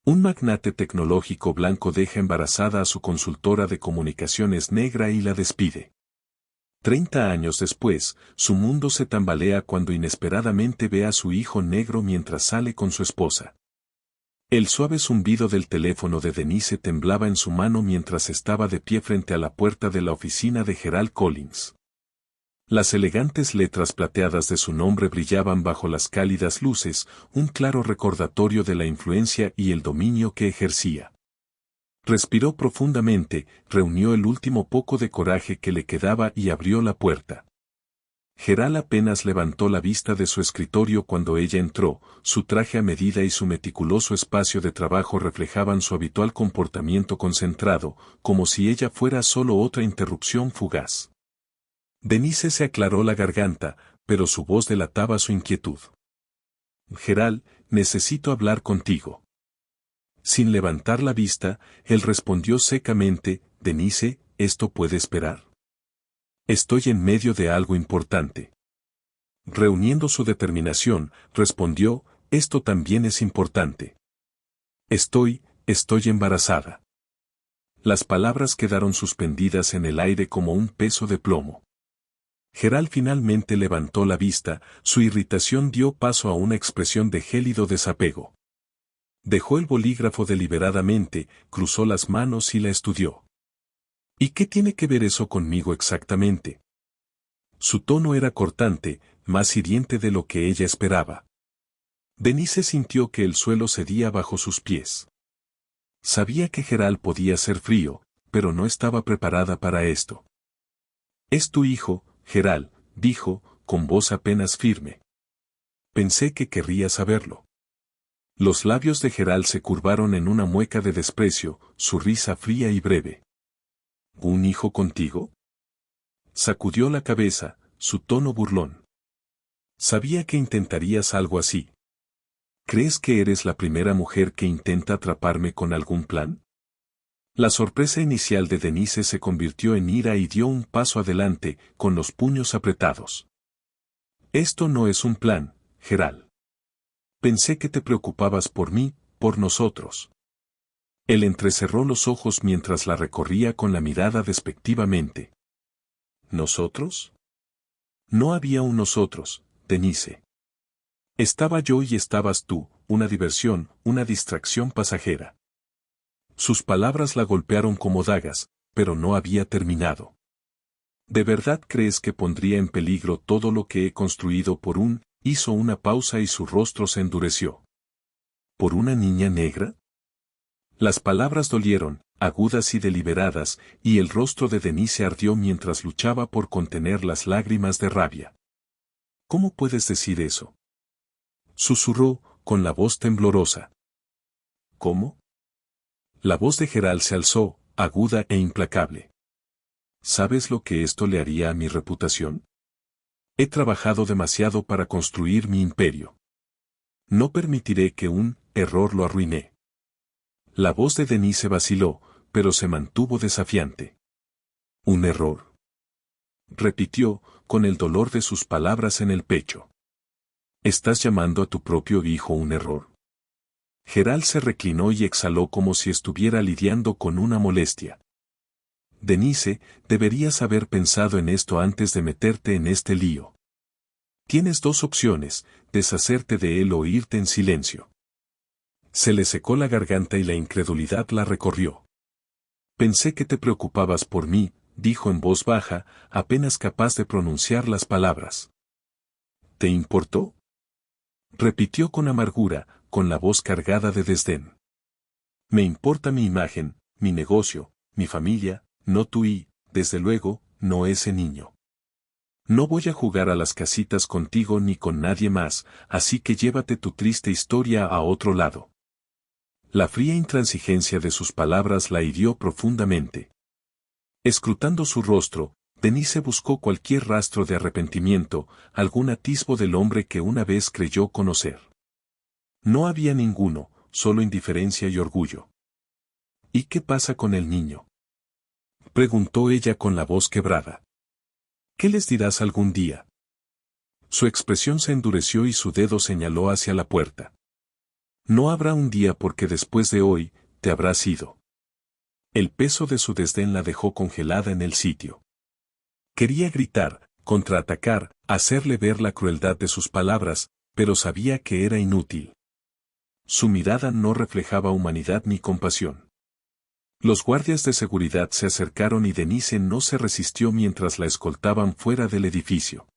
Un magnate tecnológico blanco deja embarazada a su consultora de comunicaciones negra y la despide. 30 años después, su mundo se tambalea cuando inesperadamente ve a su hijo negro mientras sale con su esposa. El suave zumbido del teléfono de Denise temblaba en su mano mientras estaba de pie frente a la puerta de la oficina de Gerald Collins. Las elegantes letras plateadas de su nombre brillaban bajo las cálidas luces, un claro recordatorio de la influencia y el dominio que ejercía. Respiró profundamente, reunió el último poco de coraje que le quedaba y abrió la puerta. Gerald apenas levantó la vista de su escritorio cuando ella entró, su traje a medida y su meticuloso espacio de trabajo reflejaban su habitual comportamiento concentrado, como si ella fuera solo otra interrupción fugaz. Denise se aclaró la garganta, pero su voz delataba su inquietud. Gerald, necesito hablar contigo. Sin levantar la vista, él respondió secamente, Denise, ¿esto puede esperar? Estoy en medio de algo importante. Reuniendo su determinación, respondió, esto también es importante. Estoy embarazada. Las palabras quedaron suspendidas en el aire como un peso de plomo. Gerald finalmente levantó la vista, su irritación dio paso a una expresión de gélido desapego. Dejó el bolígrafo deliberadamente, cruzó las manos y la estudió. ¿Y qué tiene que ver eso conmigo exactamente? Su tono era cortante, más hiriente de lo que ella esperaba. Denise sintió que el suelo cedía bajo sus pies. Sabía que Gerald podía ser frío, pero no estaba preparada para esto. Es tu hijo, Gerald, dijo, con voz apenas firme. Pensé que querría saberlo. Los labios de Gerald se curvaron en una mueca de desprecio, su risa fría y breve. ¿Un hijo contigo? Sacudió la cabeza, su tono burlón. Sabía que intentarías algo así. ¿Crees que eres la primera mujer que intenta atraparme con algún plan? La sorpresa inicial de Denise se convirtió en ira y dio un paso adelante, con los puños apretados. Esto no es un plan, Gerald. Pensé que te preocupabas por mí, por nosotros. Él entrecerró los ojos mientras la recorría con la mirada despectivamente. ¿Nosotros? No había un nosotros, Denise. Estaba yo y estabas tú, una diversión, una distracción pasajera. Sus palabras la golpearon como dagas, pero no había terminado. ¿De verdad crees que pondría en peligro todo lo que he construido por un? Hizo una pausa y su rostro se endureció. ¿Por una niña negra? Las palabras dolieron, agudas y deliberadas, y el rostro de Denise ardió mientras luchaba por contener las lágrimas de rabia. ¿Cómo puedes decir eso? Susurró, con la voz temblorosa. ¿Cómo? La voz de Gerald se alzó, aguda e implacable. ¿Sabes lo que esto le haría a mi reputación? He trabajado demasiado para construir mi imperio. No permitiré que un error lo arruine. La voz de Denise vaciló, pero se mantuvo desafiante. ¿Un error? Repitió, con el dolor de sus palabras en el pecho. ¿Estás llamando a tu propio hijo un error? Gerald se reclinó y exhaló como si estuviera lidiando con una molestia. Denise, deberías haber pensado en esto antes de meterte en este lío. Tienes dos opciones, deshacerte de él o irte en silencio. Se le secó la garganta y la incredulidad la recorrió. Pensé que te preocupabas por mí, dijo en voz baja, apenas capaz de pronunciar las palabras. ¿Te importó? Repitió con amargura, con la voz cargada de desdén. Me importa mi imagen, mi negocio, mi familia, no tú y, desde luego, no ese niño. No voy a jugar a las casitas contigo ni con nadie más, así que llévate tu triste historia a otro lado. La fría intransigencia de sus palabras la hirió profundamente. Escrutando su rostro, Denise buscó cualquier rastro de arrepentimiento, algún atisbo del hombre que una vez creyó conocer. No había ninguno, solo indiferencia y orgullo. ¿Y qué pasa con el niño? Preguntó ella con la voz quebrada. ¿Qué les dirás algún día? Su expresión se endureció y su dedo señaló hacia la puerta. No habrá un día porque después de hoy, te habrás ido. El peso de su desdén la dejó congelada en el sitio. Quería gritar, contraatacar, hacerle ver la crueldad de sus palabras, pero sabía que era inútil. Su mirada no reflejaba humanidad ni compasión. Los guardias de seguridad se acercaron y Denise no se resistió mientras la escoltaban fuera del edificio.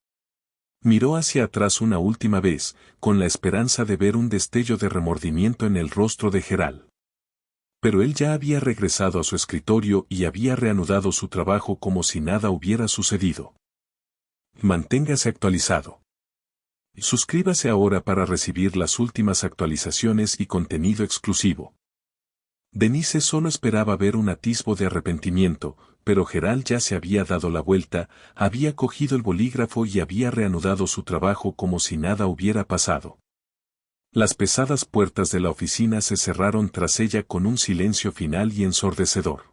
Miró hacia atrás una última vez, con la esperanza de ver un destello de remordimiento en el rostro de Gerald. Pero él ya había regresado a su escritorio y había reanudado su trabajo como si nada hubiera sucedido. Manténgase actualizado. Suscríbase ahora para recibir las últimas actualizaciones y contenido exclusivo. Denise solo esperaba ver un atisbo de arrepentimiento, pero Gerald ya se había dado la vuelta, había cogido el bolígrafo y había reanudado su trabajo como si nada hubiera pasado. Las pesadas puertas de la oficina se cerraron tras ella con un silencio final y ensordecedor.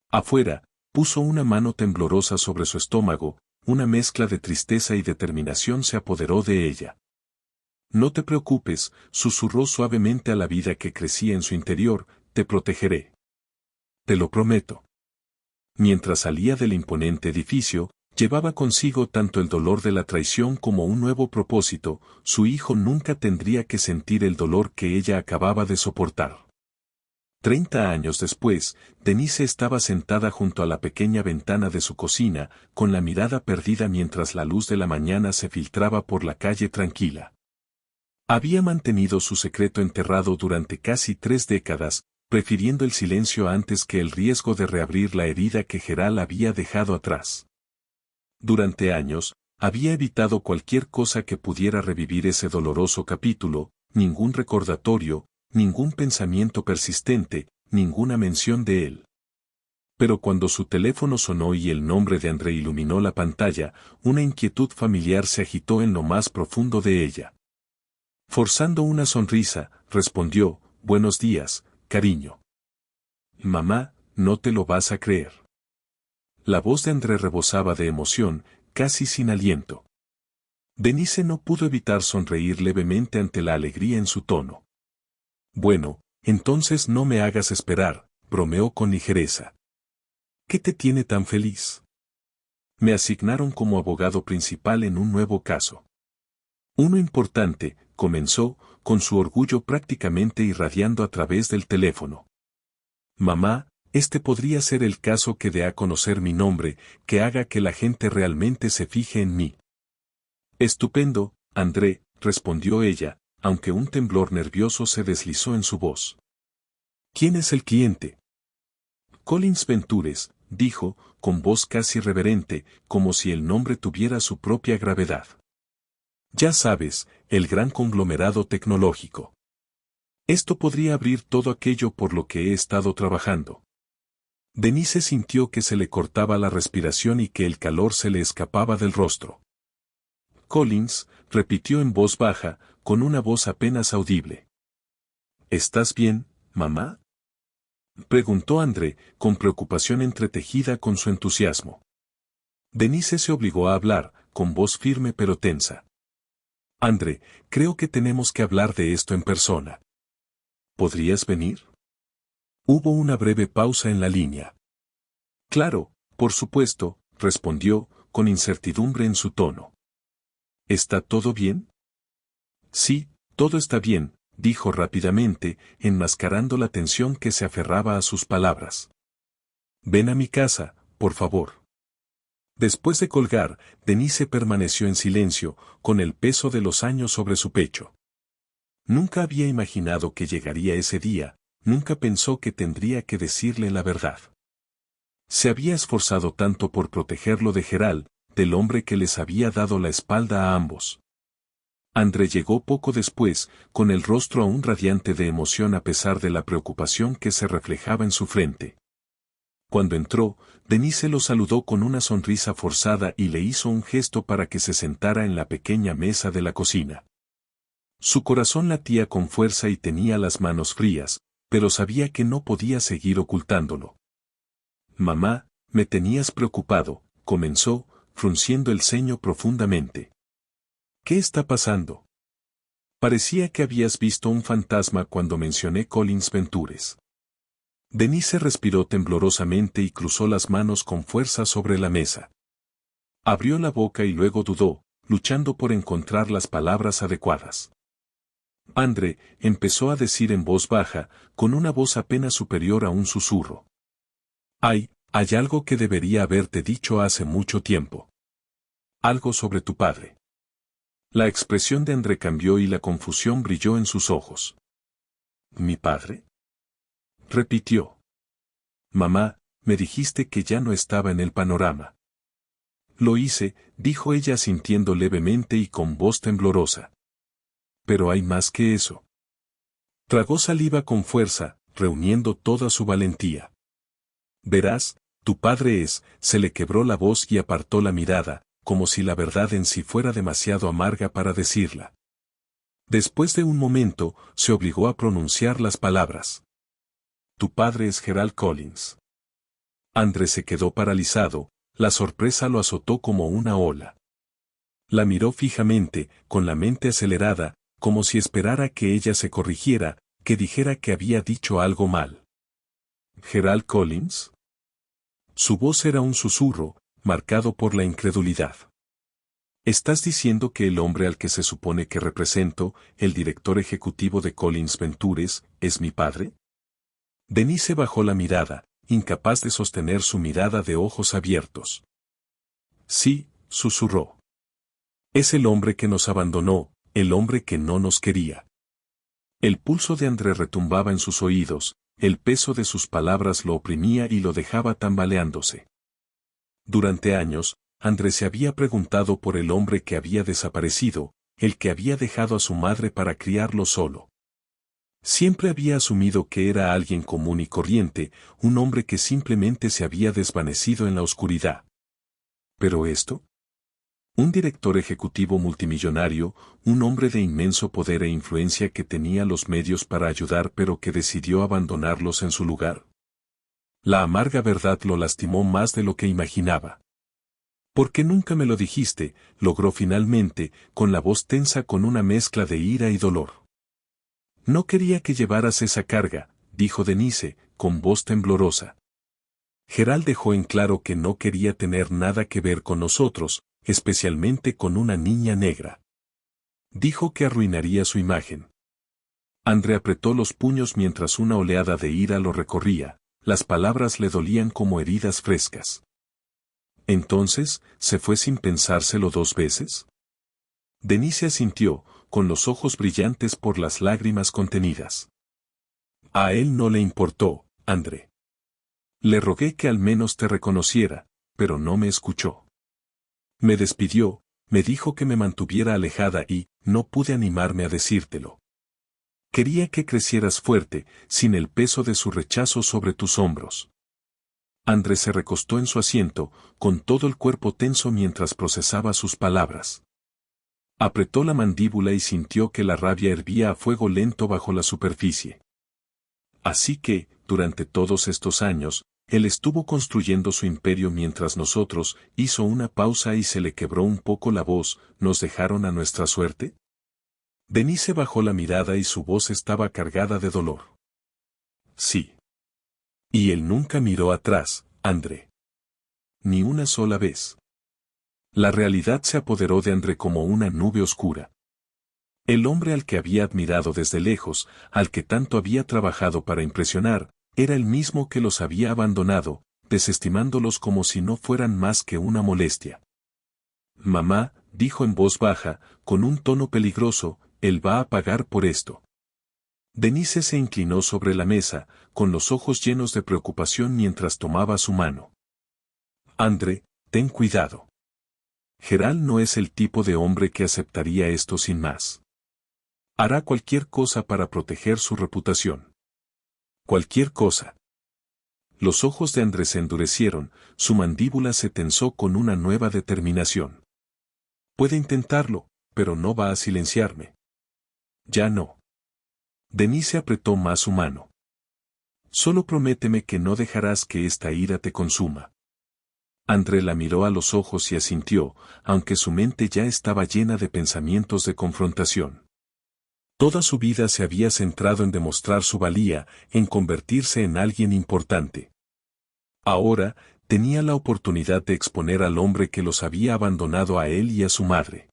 Afuera, puso una mano temblorosa sobre su estómago, una mezcla de tristeza y determinación se apoderó de ella. No te preocupes, susurró suavemente a la vida que crecía en su interior, te protegeré. Te lo prometo. Mientras salía del imponente edificio, llevaba consigo tanto el dolor de la traición como un nuevo propósito, su hijo nunca tendría que sentir el dolor que ella acababa de soportar. 30 años después, Denise estaba sentada junto a la pequeña ventana de su cocina, con la mirada perdida mientras la luz de la mañana se filtraba por la calle tranquila. Había mantenido su secreto enterrado durante casi 3 décadas, prefiriendo el silencio antes que el riesgo de reabrir la herida que Gerald había dejado atrás. Durante años, había evitado cualquier cosa que pudiera revivir ese doloroso capítulo, ningún recordatorio, ningún pensamiento persistente, ninguna mención de él. Pero cuando su teléfono sonó y el nombre de André iluminó la pantalla, una inquietud familiar se agitó en lo más profundo de ella. Forzando una sonrisa, respondió, «Buenos días, cariño». «Mamá, no te lo vas a creer». La voz de André rebosaba de emoción, casi sin aliento. Denise no pudo evitar sonreír levemente ante la alegría en su tono. «Bueno, entonces no me hagas esperar», bromeó con ligereza. «¿Qué te tiene tan feliz?» «Me asignaron como abogado principal en un nuevo caso». «Uno importante», comenzó, con su orgullo prácticamente irradiando a través del teléfono. «Mamá, este podría ser el caso que dé a conocer mi nombre, que haga que la gente realmente se fije en mí». «Estupendo, André», respondió ella, aunque un temblor nervioso se deslizó en su voz. «¿Quién es el cliente?» «Collins Ventures», dijo, con voz casi reverente, como si el nombre tuviera su propia gravedad. «Ya sabes, el gran conglomerado tecnológico. Esto podría abrir todo aquello por lo que he estado trabajando». Denise sintió que se le cortaba la respiración y que el calor se le escapaba del rostro. «Collins», repitió en voz baja, con una voz apenas audible. «¿Estás bien, mamá?», preguntó André, con preocupación entretejida con su entusiasmo. Denise se obligó a hablar, con voz firme pero tensa. «André, creo que tenemos que hablar de esto en persona. ¿Podrías venir?». Hubo una breve pausa en la línea. «Claro, por supuesto», respondió, con incertidumbre en su tono. «¿Está todo bien?». «Sí, todo está bien», dijo rápidamente, enmascarando la tensión que se aferraba a sus palabras. «Ven a mi casa, por favor». Después de colgar, Denise permaneció en silencio, con el peso de los años sobre su pecho. Nunca había imaginado que llegaría ese día, nunca pensó que tendría que decirle la verdad. Se había esforzado tanto por protegerlo de Gerald, del hombre que les había dado la espalda a ambos. André llegó poco después, con el rostro aún radiante de emoción a pesar de la preocupación que se reflejaba en su frente. Cuando entró, Denise lo saludó con una sonrisa forzada y le hizo un gesto para que se sentara en la pequeña mesa de la cocina. Su corazón latía con fuerza y tenía las manos frías, pero sabía que no podía seguir ocultándolo. «Mamá, me tenías preocupado», comenzó, frunciendo el ceño profundamente. «¿Qué está pasando?». Parecía que habías visto un fantasma cuando mencioné Collins Ventures. Denise respiró temblorosamente y cruzó las manos con fuerza sobre la mesa. Abrió la boca y luego dudó, luchando por encontrar las palabras adecuadas. André empezó a decir en voz baja, con una voz apenas superior a un susurro. Hay algo que debería haberte dicho hace mucho tiempo. Algo sobre tu padre. La expresión de André cambió y la confusión brilló en sus ojos. ¿Mi padre? Repitió. Mamá, me dijiste que ya no estaba en el panorama. Lo hice, dijo ella sintiendo levemente y con voz temblorosa. Pero hay más que eso. Tragó saliva con fuerza, reuniendo toda su valentía. Verás, tu padre se le quebró la voz y apartó la mirada, como si la verdad en sí fuera demasiado amarga para decirla. Después de un momento, se obligó a pronunciar las palabras. Tu padre es Gerald Collins. André se quedó paralizado, la sorpresa lo azotó como una ola. La miró fijamente, con la mente acelerada, como si esperara que ella se corrigiera, que dijera que había dicho algo mal. ¿Gerald Collins? Su voz era un susurro, marcado por la incredulidad. ¿Estás diciendo que el hombre al que se supone que represento, el director ejecutivo de Collins Ventures, es mi padre? Denise bajó la mirada, incapaz de sostener su mirada de ojos abiertos. Sí, susurró. Es el hombre que nos abandonó, el hombre que no nos quería. El pulso de André retumbaba en sus oídos, el peso de sus palabras lo oprimía y lo dejaba tambaleándose. Durante años, André se había preguntado por el hombre que había desaparecido, el que había dejado a su madre para criarlo solo. Siempre había asumido que era alguien común y corriente, un hombre que simplemente se había desvanecido en la oscuridad. ¿Pero esto? Un director ejecutivo multimillonario, un hombre de inmenso poder e influencia que tenía los medios para ayudar pero que decidió abandonarlos en su lugar. La amarga verdad lo lastimó más de lo que imaginaba. ¿Por qué nunca me lo dijiste?, logró finalmente, con la voz tensa con una mezcla de ira y dolor. No quería que llevaras esa carga, dijo Denise, con voz temblorosa. Gerald dejó en claro que no quería tener nada que ver con nosotros, especialmente con una niña negra. Dijo que arruinaría su imagen. André apretó los puños mientras una oleada de ira lo recorría, las palabras le dolían como heridas frescas. Entonces, ¿se fue sin pensárselo 2 veces? Denise asintió, con los ojos brillantes por las lágrimas contenidas. A él no le importó, André. Le rogué que al menos te reconociera, pero no me escuchó. Me despidió, me dijo que me mantuviera alejada y no pude animarme a decírtelo. Quería que crecieras fuerte, sin el peso de su rechazo sobre tus hombros. André se recostó en su asiento, con todo el cuerpo tenso mientras procesaba sus palabras. Apretó la mandíbula y sintió que la rabia hervía a fuego lento bajo la superficie. Así que, durante todos estos años, él estuvo construyendo su imperio mientras nosotros, hizo una pausa y se le quebró un poco la voz, ¿nos dejaron a nuestra suerte? Denise bajó la mirada y su voz estaba cargada de dolor. Sí. Y él nunca miró atrás, André. Ni una sola vez. La realidad se apoderó de André como una nube oscura. El hombre al que había admirado desde lejos, al que tanto había trabajado para impresionar, era el mismo que los había abandonado, desestimándolos como si no fueran más que una molestia. Mamá, dijo en voz baja, con un tono peligroso, él va a pagar por esto. Denise se inclinó sobre la mesa, con los ojos llenos de preocupación mientras tomaba su mano. André, ten cuidado. Gerald no es el tipo de hombre que aceptaría esto sin más. Hará cualquier cosa para proteger su reputación. Cualquier cosa. Los ojos de André se endurecieron, su mandíbula se tensó con una nueva determinación. Puede intentarlo, pero no va a silenciarme. Ya no. Denise apretó más su mano. Solo prométeme que no dejarás que esta ira te consuma. André la miró a los ojos y asintió, aunque su mente ya estaba llena de pensamientos de confrontación. Toda su vida se había centrado en demostrar su valía, en convertirse en alguien importante. Ahora, tenía la oportunidad de exponer al hombre que los había abandonado a él y a su madre.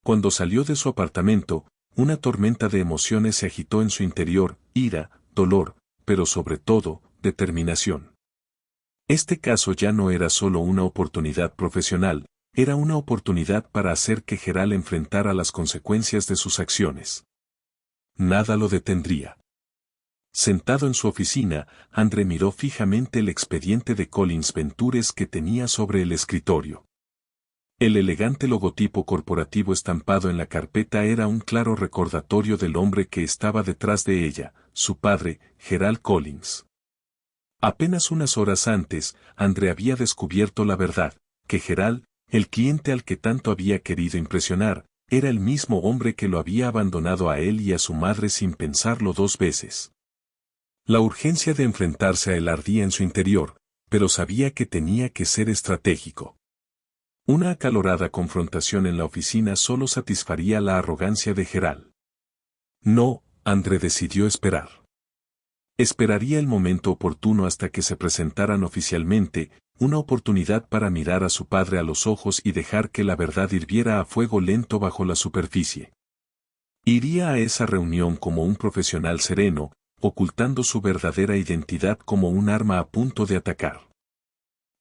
Cuando salió de su apartamento, una tormenta de emociones se agitó en su interior: ira, dolor, pero sobre todo, determinación. Este caso ya no era solo una oportunidad profesional, era una oportunidad para hacer que Gerald enfrentara las consecuencias de sus acciones. Nada lo detendría. Sentado en su oficina, André miró fijamente el expediente de Collins Ventures que tenía sobre el escritorio. El elegante logotipo corporativo estampado en la carpeta era un claro recordatorio del hombre que estaba detrás de ella, su padre, Gerald Collins. Apenas unas horas antes, André había descubierto la verdad, que Gerald, el cliente al que tanto había querido impresionar, era el mismo hombre que lo había abandonado a él y a su madre sin pensarlo dos veces. La urgencia de enfrentarse a él ardía en su interior, pero sabía que tenía que ser estratégico. Una acalorada confrontación en la oficina solo satisfaría la arrogancia de Gerald. No, André decidió esperar. Esperaría el momento oportuno hasta que se presentaran oficialmente, una oportunidad para mirar a su padre a los ojos y dejar que la verdad hirviera a fuego lento bajo la superficie. Iría a esa reunión como un profesional sereno, ocultando su verdadera identidad como un arma a punto de atacar.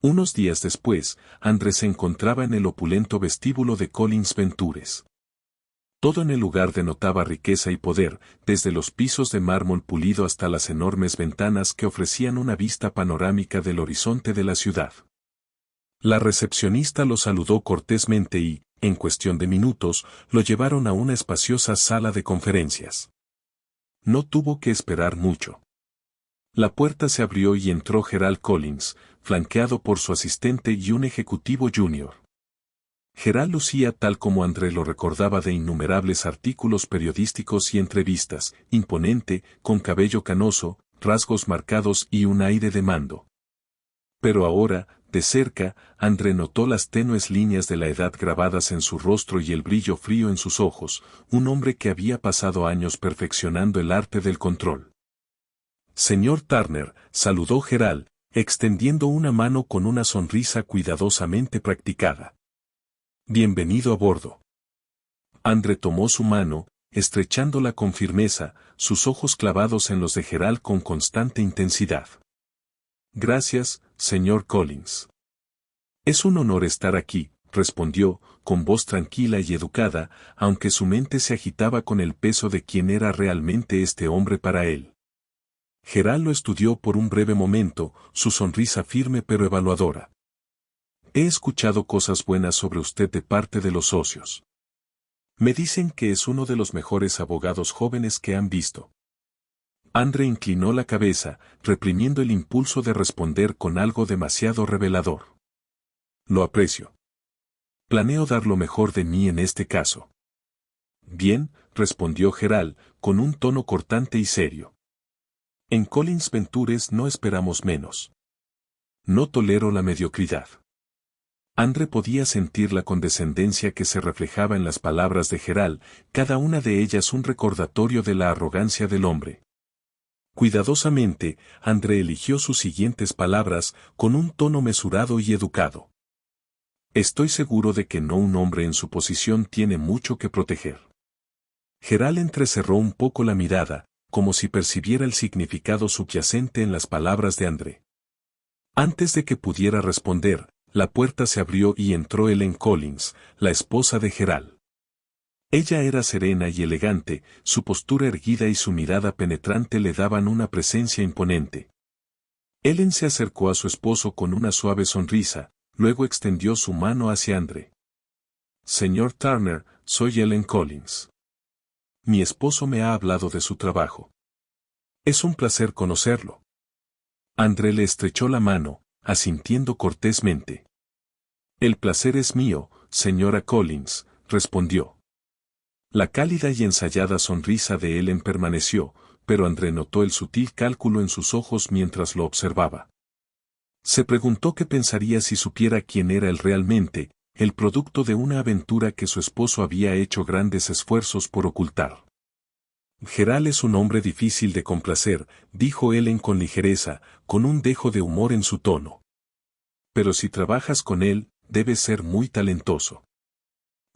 Unos días después, André se encontraba en el opulento vestíbulo de Collins Ventures. Todo en el lugar denotaba riqueza y poder, desde los pisos de mármol pulido hasta las enormes ventanas que ofrecían una vista panorámica del horizonte de la ciudad. La recepcionista lo saludó cortésmente y, en cuestión de minutos, lo llevaron a una espaciosa sala de conferencias. No tuvo que esperar mucho. La puerta se abrió y entró Gerald Collins, flanqueado por su asistente y un ejecutivo junior. Gerald lucía tal como André lo recordaba de innumerables artículos periodísticos y entrevistas: imponente, con cabello canoso, rasgos marcados y un aire de mando. Pero ahora, de cerca, André notó las tenues líneas de la edad grabadas en su rostro y el brillo frío en sus ojos, un hombre que había pasado años perfeccionando el arte del control. Señor Turner, saludó Gerald, extendiendo una mano con una sonrisa cuidadosamente practicada. Bienvenido a bordo. André tomó su mano, estrechándola con firmeza, sus ojos clavados en los de Gerald con constante intensidad. Gracias, señor Collins. Es un honor estar aquí, respondió, con voz tranquila y educada, aunque su mente se agitaba con el peso de quién era realmente este hombre para él. Gerald lo estudió por un breve momento, su sonrisa firme pero evaluadora. He escuchado cosas buenas sobre usted de parte de los socios. Me dicen que es uno de los mejores abogados jóvenes que han visto. André inclinó la cabeza, reprimiendo el impulso de responder con algo demasiado revelador. Lo aprecio. Planeo dar lo mejor de mí en este caso. Bien, respondió Gerald, con un tono cortante y serio. En Collins Ventures no esperamos menos. No tolero la mediocridad. André podía sentir la condescendencia que se reflejaba en las palabras de Gerald, cada una de ellas un recordatorio de la arrogancia del hombre. Cuidadosamente, André eligió sus siguientes palabras, con un tono mesurado y educado. Estoy seguro de que no un hombre en su posición tiene mucho que proteger. Gerald entrecerró un poco la mirada, como si percibiera el significado subyacente en las palabras de André. Antes de que pudiera responder, la puerta se abrió y entró Ellen Collins, la esposa de Gerald. Ella era serena y elegante, su postura erguida y su mirada penetrante le daban una presencia imponente. Ellen se acercó a su esposo con una suave sonrisa, luego extendió su mano hacia André. Señor Turner, soy Ellen Collins. Mi esposo me ha hablado de su trabajo. Es un placer conocerlo. André le estrechó la mano, asintiendo cortésmente. El placer es mío, señora Collins, respondió. La cálida y ensayada sonrisa de Ellen permaneció, pero André notó el sutil cálculo en sus ojos mientras lo observaba. Se preguntó qué pensaría si supiera quién era él realmente, el producto de una aventura que su esposo había hecho grandes esfuerzos por ocultar. Geral es un hombre difícil de complacer, dijo Ellen con ligereza, con un dejo de humor en su tono. Pero si trabajas con él, debes ser muy talentoso.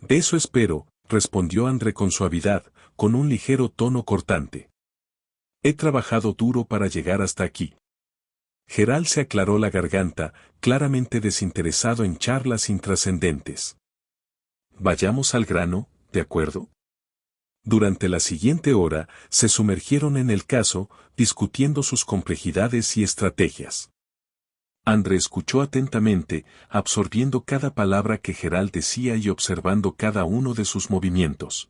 De eso espero, respondió André con suavidad, con un ligero tono cortante. He trabajado duro para llegar hasta aquí. Geral se aclaró la garganta, claramente desinteresado en charlas intrascendentes. Vayamos al grano, ¿de acuerdo? Durante la siguiente hora, se sumergieron en el caso, discutiendo sus complejidades y estrategias. André escuchó atentamente, absorbiendo cada palabra que Geral decía y observando cada uno de sus movimientos.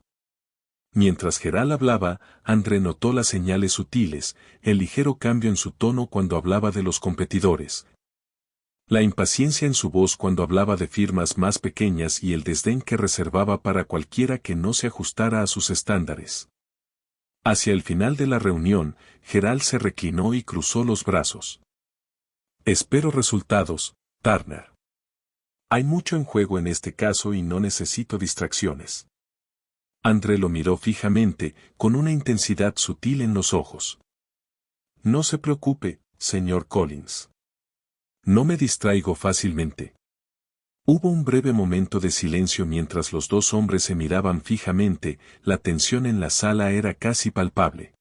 Mientras Geral hablaba, André notó las señales sutiles, el ligero cambio en su tono cuando hablaba de los competidores, la impaciencia en su voz cuando hablaba de firmas más pequeñas y el desdén que reservaba para cualquiera que no se ajustara a sus estándares. Hacia el final de la reunión, Geral se reclinó y cruzó los brazos. Espero resultados, Turner. Hay mucho en juego en este caso y no necesito distracciones. André lo miró fijamente, con una intensidad sutil en los ojos. No se preocupe, señor Collins. No me distraigo fácilmente. Hubo un breve momento de silencio mientras los dos hombres se miraban fijamente, la tensión en la sala era casi palpable.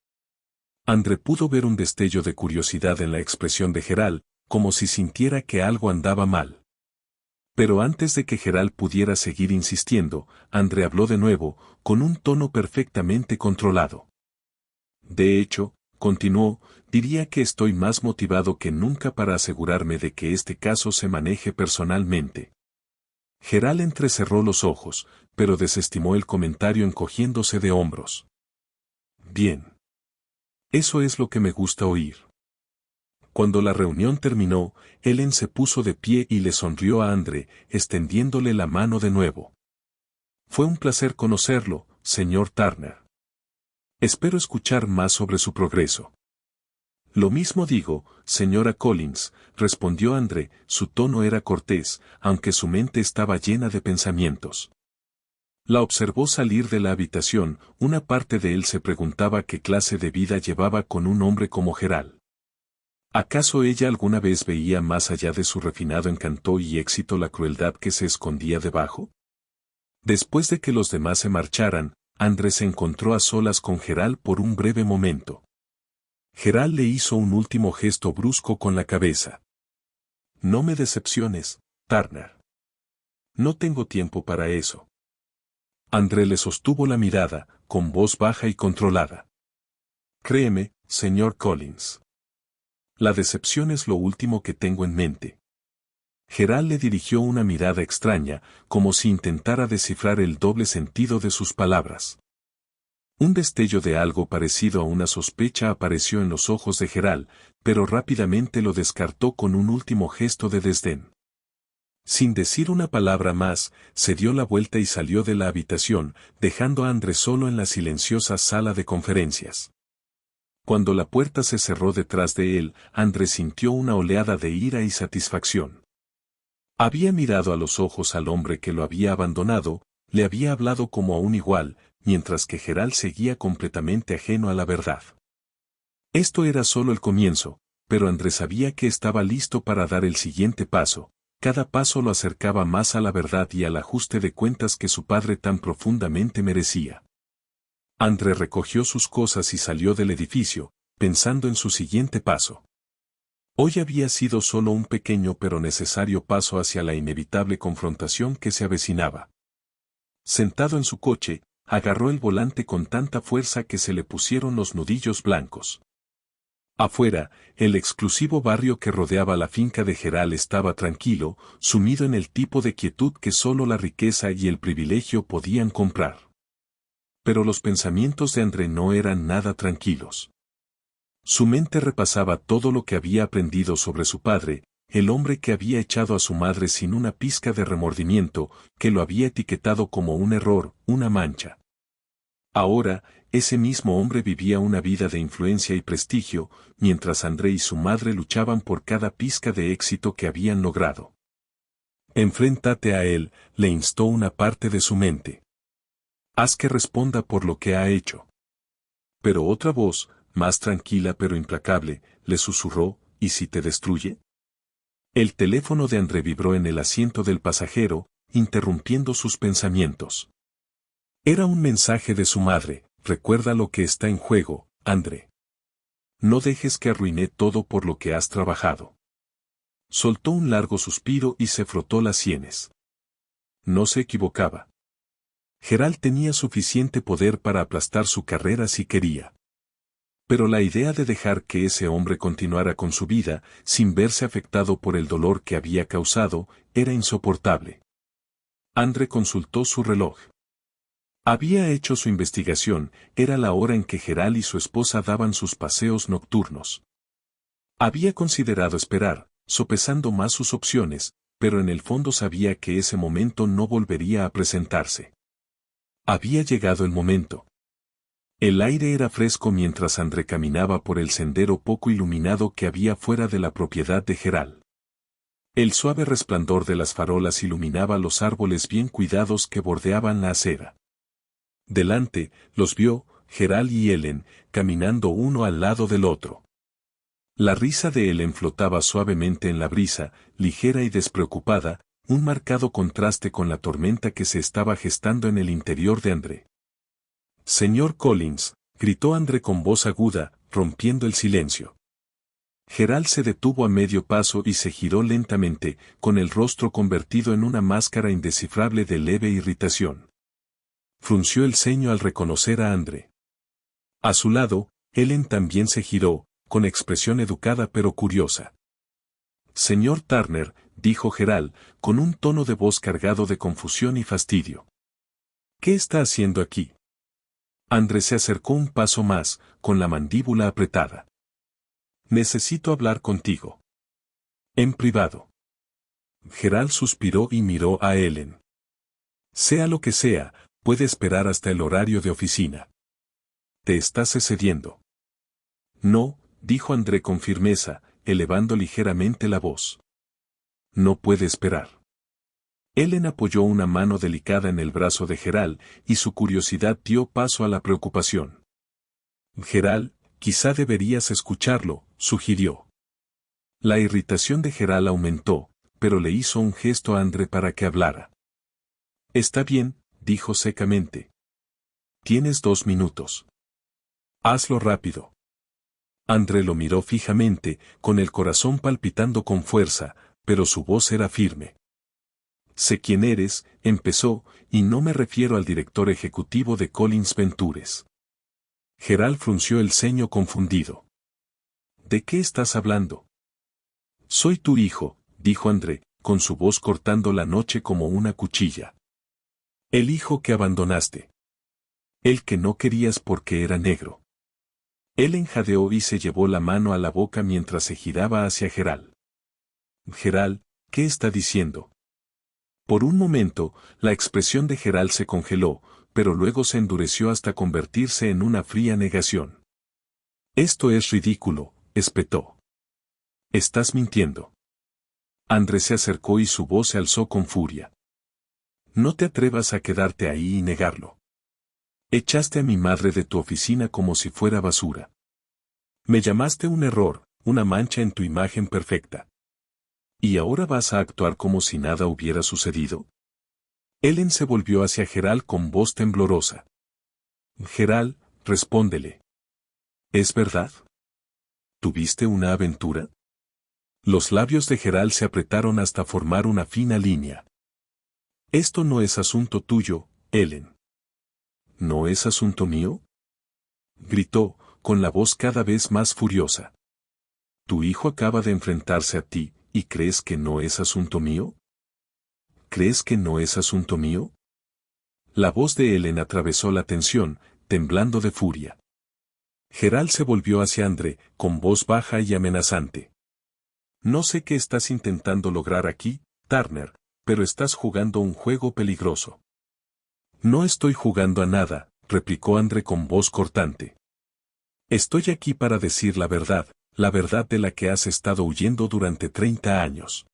André pudo ver un destello de curiosidad en la expresión de Geral, como si sintiera que algo andaba mal. Pero antes de que Geral pudiera seguir insistiendo, André habló de nuevo, con un tono perfectamente controlado. De hecho, continuó, diría que estoy más motivado que nunca para asegurarme de que este caso se maneje personalmente. Geral entrecerró los ojos, pero desestimó el comentario encogiéndose de hombros. Bien. Eso es lo que me gusta oír. Cuando la reunión terminó, Ellen se puso de pie y le sonrió a André, extendiéndole la mano de nuevo. Fue un placer conocerlo, señor Turner. Espero escuchar más sobre su progreso. Lo mismo digo, señora Collins, respondió André, su tono era cortés, aunque su mente estaba llena de pensamientos. La observó salir de la habitación, una parte de él se preguntaba qué clase de vida llevaba con un hombre como Geral. ¿Acaso ella alguna vez veía más allá de su refinado encanto y éxito la crueldad que se escondía debajo? Después de que los demás se marcharan, André se encontró a solas con Geral por un breve momento. Geral le hizo un último gesto brusco con la cabeza. No me decepciones, Turner. No tengo tiempo para eso. André le sostuvo la mirada, con voz baja y controlada. Créeme, señor Collins. La decepción es lo último que tengo en mente. Geral le dirigió una mirada extraña, como si intentara descifrar el doble sentido de sus palabras. Un destello de algo parecido a una sospecha apareció en los ojos de Geral, pero rápidamente lo descartó con un último gesto de desdén. Sin decir una palabra más, se dio la vuelta y salió de la habitación, dejando a André solo en la silenciosa sala de conferencias. Cuando la puerta se cerró detrás de él, André sintió una oleada de ira y satisfacción. Había mirado a los ojos al hombre que lo había abandonado, le había hablado como a un igual, mientras que Geral seguía completamente ajeno a la verdad. Esto era solo el comienzo, pero André sabía que estaba listo para dar el siguiente paso. Cada paso lo acercaba más a la verdad y al ajuste de cuentas que su padre tan profundamente merecía. André recogió sus cosas y salió del edificio, pensando en su siguiente paso. Hoy había sido solo un pequeño pero necesario paso hacia la inevitable confrontación que se avecinaba. Sentado en su coche, agarró el volante con tanta fuerza que se le pusieron los nudillos blancos. Afuera, el exclusivo barrio que rodeaba la finca de Geral estaba tranquilo, sumido en el tipo de quietud que solo la riqueza y el privilegio podían comprar. Pero los pensamientos de André no eran nada tranquilos. Su mente repasaba todo lo que había aprendido sobre su padre, el hombre que había echado a su madre sin una pizca de remordimiento, que lo había etiquetado como un error, una mancha. Ahora, ese mismo hombre vivía una vida de influencia y prestigio, mientras André y su madre luchaban por cada pizca de éxito que habían logrado. Enfréntate a él, le instó una parte de su mente. Haz que responda por lo que ha hecho. Pero otra voz, más tranquila pero implacable, le susurró, ¿y si te destruye? El teléfono de André vibró en el asiento del pasajero, interrumpiendo sus pensamientos. Era un mensaje de su madre: recuerda lo que está en juego, André. No dejes que arruine todo por lo que has trabajado. Soltó un largo suspiro y se frotó las sienes. No se equivocaba. Gerald tenía suficiente poder para aplastar su carrera si quería. Pero la idea de dejar que ese hombre continuara con su vida, sin verse afectado por el dolor que había causado, era insoportable. André consultó su reloj. Había hecho su investigación, era la hora en que Gerald y su esposa daban sus paseos nocturnos. Había considerado esperar, sopesando más sus opciones, pero en el fondo sabía que ese momento no volvería a presentarse. Había llegado el momento. El aire era fresco mientras André caminaba por el sendero poco iluminado que había fuera de la propiedad de Gerald. El suave resplandor de las farolas iluminaba los árboles bien cuidados que bordeaban la acera. Delante, los vio, Gerald y Ellen, caminando uno al lado del otro. La risa de Ellen flotaba suavemente en la brisa, ligera y despreocupada, un marcado contraste con la tormenta que se estaba gestando en el interior de André. «Señor Collins», gritó André con voz aguda, rompiendo el silencio. Gerald se detuvo a medio paso y se giró lentamente, con el rostro convertido en una máscara indescifrable de leve irritación. Frunció el ceño al reconocer a André. A su lado, Ellen también se giró, con expresión educada pero curiosa. «Señor Turner», dijo Gerald, con un tono de voz cargado de confusión y fastidio. «¿Qué está haciendo aquí?» André se acercó un paso más, con la mandíbula apretada. «Necesito hablar contigo. En privado». Gerald suspiró y miró a Ellen. «Sea lo que sea, puede esperar hasta el horario de oficina». «¿Te estás excediendo?» «No», dijo André con firmeza, elevando ligeramente la voz. «No puede esperar». Ellen apoyó una mano delicada en el brazo de Gerald, y su curiosidad dio paso a la preocupación. «Gerald, quizá deberías escucharlo», sugirió. La irritación de Gerald aumentó, pero le hizo un gesto a André para que hablara. «Está bien», dijo secamente. «Tienes 2 minutos. Hazlo rápido». André lo miró fijamente, con el corazón palpitando con fuerza, pero su voz era firme. «Sé quién eres», empezó, «y no me refiero al director ejecutivo de Collins Ventures». Gerald frunció el ceño confundido. «¿De qué estás hablando?» «Soy tu hijo», dijo André, con su voz cortando la noche como una cuchilla. «El hijo que abandonaste. El que no querías porque era negro». Ellen jadeó y se llevó la mano a la boca mientras se giraba hacia Gerald. «Gerald, ¿qué está diciendo?» Por un momento, la expresión de Gerald se congeló, pero luego se endureció hasta convertirse en una fría negación. «Esto es ridículo», espetó. «Estás mintiendo». André se acercó y su voz se alzó con furia. «No te atrevas a quedarte ahí y negarlo. Echaste a mi madre de tu oficina como si fuera basura. Me llamaste un error, una mancha en tu imagen perfecta. ¿Y ahora vas a actuar como si nada hubiera sucedido?» Ellen se volvió hacia Gerald con voz temblorosa. «Gerald, respóndele. ¿Es verdad? ¿Tuviste una aventura?» Los labios de Gerald se apretaron hasta formar una fina línea. «Esto no es asunto tuyo, Ellen». «¿No es asunto mío?», gritó, con la voz cada vez más furiosa. «Tu hijo acaba de enfrentarse a ti, ¿y crees que no es asunto mío? ¿Crees que no es asunto mío?». La voz de Ellen atravesó la tensión, temblando de furia. Gerald se volvió hacia André, con voz baja y amenazante. «No sé qué estás intentando lograr aquí, Turner, pero estás jugando un juego peligroso». «No estoy jugando a nada», replicó André con voz cortante. «Estoy aquí para decir la verdad de la que has estado huyendo durante 30 años».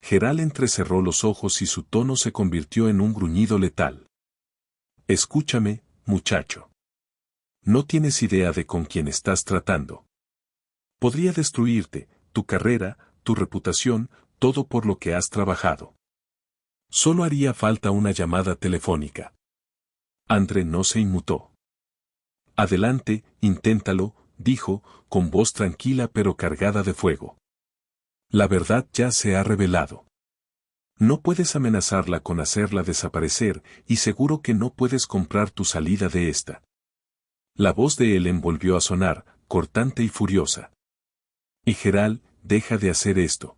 Gerald entrecerró los ojos y su tono se convirtió en un gruñido letal. «Escúchame, muchacho. No tienes idea de con quién estás tratando. Podría destruirte, tu carrera, tu reputación, todo por lo que has trabajado. Solo haría falta una llamada telefónica. André no se inmutó. Adelante, inténtalo, dijo, con voz tranquila pero cargada de fuego. La verdad ya se ha revelado. No puedes amenazarla con hacerla desaparecer, y seguro que no puedes comprar tu salida de esta. La voz de Ellen volvió a sonar, cortante y furiosa. Y Gerald, deja de hacer esto.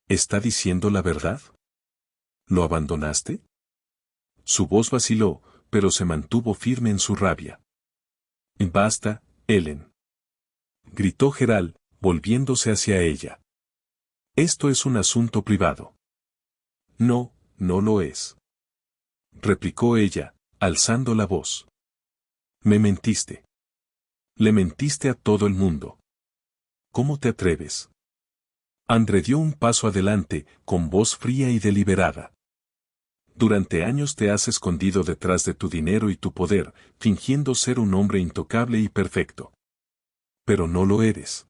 ¿Está diciendo la verdad? ¿Lo abandonaste? Su voz vaciló, pero se mantuvo firme en su rabia. Basta, Ellen. Gritó Gerald, volviéndose hacia ella. Esto es un asunto privado. No, no lo es. Replicó ella, alzando la voz. Me mentiste. Le mentiste a todo el mundo. ¿Cómo te atreves? André dio un paso adelante, con voz fría y deliberada. Durante años te has escondido detrás de tu dinero y tu poder, fingiendo ser un hombre intocable y perfecto. Pero no lo eres.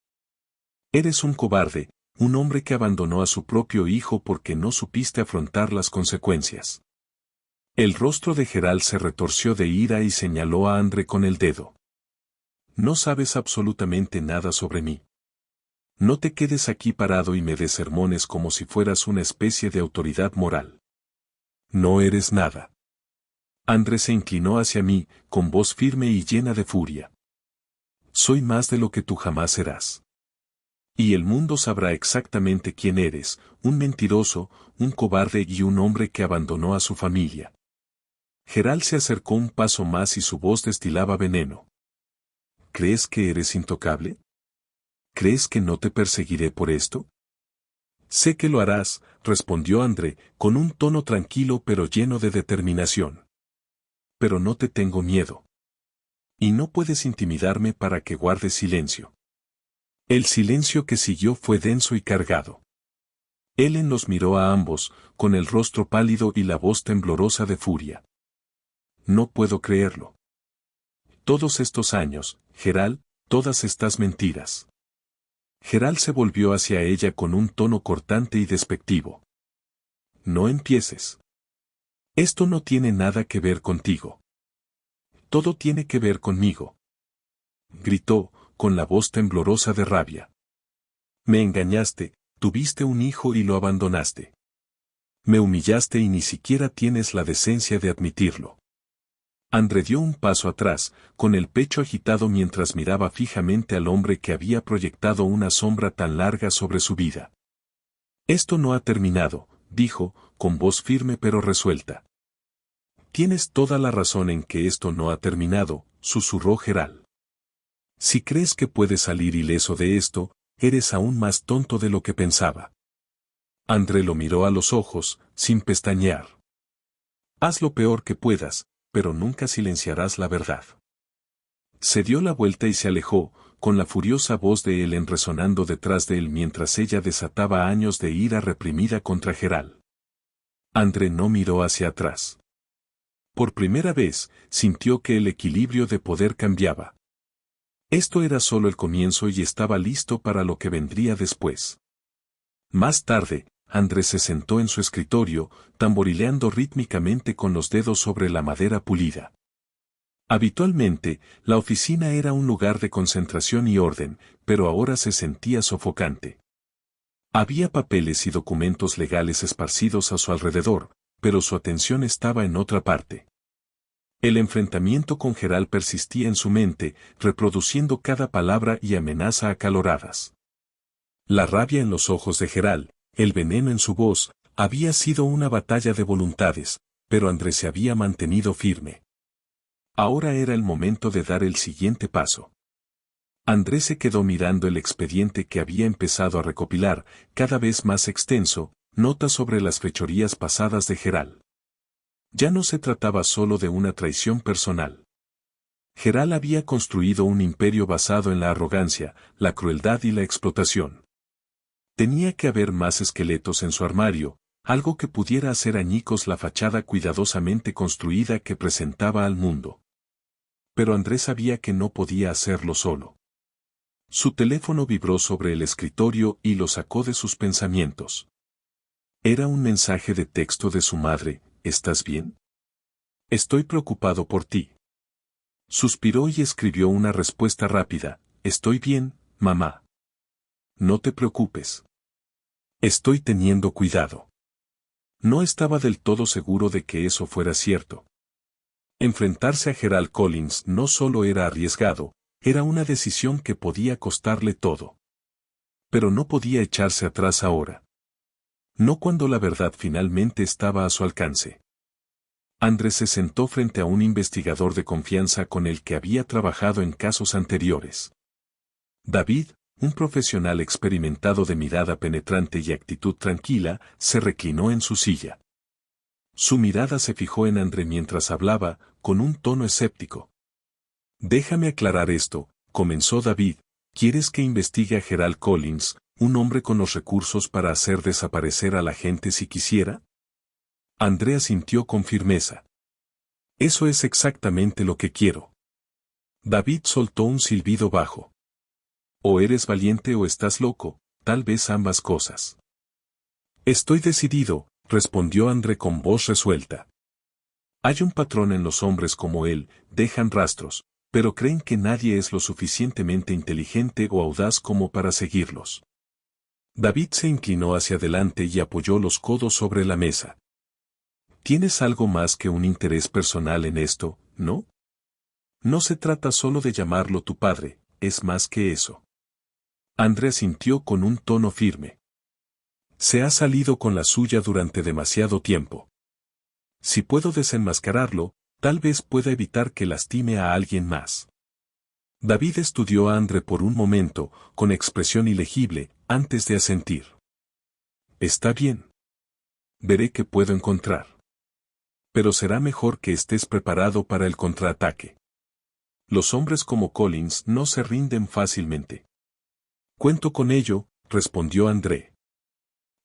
Eres un cobarde, un hombre que abandonó a su propio hijo porque no supiste afrontar las consecuencias. El rostro de Gerald se retorció de ira y señaló a André con el dedo. No sabes absolutamente nada sobre mí. No te quedes aquí parado y me des sermones como si fueras una especie de autoridad moral. No eres nada. André se inclinó hacia mí, con voz firme y llena de furia. Soy más de lo que tú jamás serás. Y el mundo sabrá exactamente quién eres, un mentiroso, un cobarde y un hombre que abandonó a su familia. Gerald se acercó un paso más y su voz destilaba veneno. ¿Crees que eres intocable? ¿Crees que no te perseguiré por esto? Sé que lo harás, respondió André, con un tono tranquilo pero lleno de determinación. Pero no te tengo miedo. Y no puedes intimidarme para que guardes silencio. El silencio que siguió fue denso y cargado. Ellen los miró a ambos, con el rostro pálido y la voz temblorosa de furia. No puedo creerlo. Todos estos años, Gerald, todas estas mentiras. Gerald se volvió hacia ella con un tono cortante y despectivo. No empieces. Esto no tiene nada que ver contigo. Todo tiene que ver conmigo. Gritó, con la voz temblorosa de rabia. Me engañaste, tuviste un hijo y lo abandonaste. Me humillaste y ni siquiera tienes la decencia de admitirlo. André dio un paso atrás, con el pecho agitado mientras miraba fijamente al hombre que había proyectado una sombra tan larga sobre su vida. Esto no ha terminado, dijo, con voz firme pero resuelta. Tienes toda la razón en que esto no ha terminado, susurró Gerald. Si crees que puedes salir ileso de esto, eres aún más tonto de lo que pensaba. André lo miró a los ojos, sin pestañear. Haz lo peor que puedas, pero nunca silenciarás la verdad. Se dio la vuelta y se alejó, con la furiosa voz de Ellen resonando detrás de él mientras ella desataba años de ira reprimida contra Gerald. André no miró hacia atrás. Por primera vez, sintió que el equilibrio de poder cambiaba. Esto era solo el comienzo y estaba listo para lo que vendría después. Más tarde, André se sentó en su escritorio, tamborileando rítmicamente con los dedos sobre la madera pulida. Habitualmente, la oficina era un lugar de concentración y orden, pero ahora se sentía sofocante. Había papeles y documentos legales esparcidos a su alrededor, pero su atención estaba en otra parte. El enfrentamiento con Gerald persistía en su mente, reproduciendo cada palabra y amenaza acaloradas. La rabia en los ojos de Gerald, el veneno en su voz, había sido una batalla de voluntades, pero André se había mantenido firme. Ahora era el momento de dar el siguiente paso. André se quedó mirando el expediente que había empezado a recopilar, cada vez más extenso, notas sobre las fechorías pasadas de Gerald. Ya no se trataba solo de una traición personal. Gerald había construido un imperio basado en la arrogancia, la crueldad y la explotación. Tenía que haber más esqueletos en su armario, algo que pudiera hacer añicos la fachada cuidadosamente construida que presentaba al mundo. Pero André sabía que no podía hacerlo solo. Su teléfono vibró sobre el escritorio y lo sacó de sus pensamientos. Era un mensaje de texto de su madre: ¿estás bien? Estoy preocupado por ti. Suspiró y escribió una respuesta rápida: estoy bien, mamá. No te preocupes. Estoy teniendo cuidado. No estaba del todo seguro de que eso fuera cierto. Enfrentarse a Gerald Collins no solo era arriesgado, era una decisión que podía costarle todo. Pero no podía echarse atrás ahora. No cuando la verdad finalmente estaba a su alcance. André se sentó frente a un investigador de confianza con el que había trabajado en casos anteriores. David, un profesional experimentado de mirada penetrante y actitud tranquila, se reclinó en su silla. Su mirada se fijó en André mientras hablaba, con un tono escéptico. Déjame aclarar esto, comenzó David. ¿Quieres que investigue a Gerald Collins, un hombre con los recursos para hacer desaparecer a la gente si quisiera? André asintió con firmeza. Eso es exactamente lo que quiero. David soltó un silbido bajo. O eres valiente o estás loco, tal vez ambas cosas. Estoy decidido, respondió André con voz resuelta. Hay un patrón en los hombres como él: dejan rastros, pero creen que nadie es lo suficientemente inteligente o audaz como para seguirlos. David se inclinó hacia adelante y apoyó los codos sobre la mesa. Tienes algo más que un interés personal en esto, ¿no? No se trata solo de llamarlo tu padre, es más que eso. André asintió con un tono firme. Se ha salido con la suya durante demasiado tiempo. Si puedo desenmascararlo, tal vez pueda evitar que lastime a alguien más. David estudió a André por un momento, con expresión ilegible, antes de asentir. Está bien. Veré qué puedo encontrar. Pero será mejor que estés preparado para el contraataque. Los hombres como Collins no se rinden fácilmente. Cuento con ello, respondió André.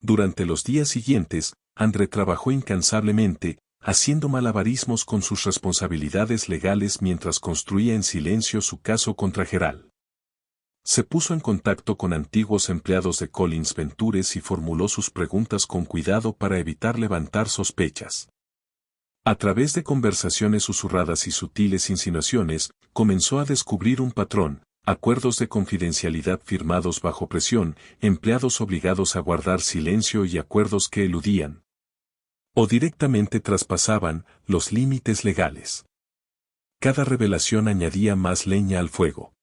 Durante los días siguientes, André trabajó incansablemente, haciendo malabarismos con sus responsabilidades legales mientras construía en silencio su caso contra Gerald. Se puso en contacto con antiguos empleados de Collins Ventures y formuló sus preguntas con cuidado para evitar levantar sospechas. A través de conversaciones susurradas y sutiles insinuaciones, comenzó a descubrir un patrón: acuerdos de confidencialidad firmados bajo presión, empleados obligados a guardar silencio y acuerdos que eludían o directamente traspasaban los límites legales. Cada revelación añadía más leña al fuego.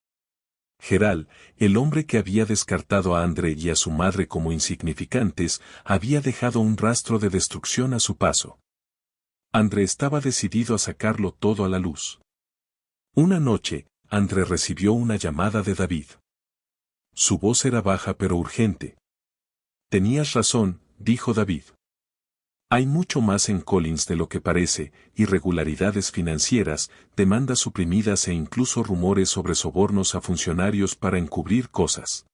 Gerald, el hombre que había descartado a André y a su madre como insignificantes, había dejado un rastro de destrucción a su paso. André estaba decidido a sacarlo todo a la luz. Una noche, André recibió una llamada de David. Su voz era baja pero urgente. Tenías razón, dijo David. Hay mucho más en Collins de lo que parece: irregularidades financieras, demandas suprimidas e incluso rumores sobre sobornos a funcionarios para encubrir cosas.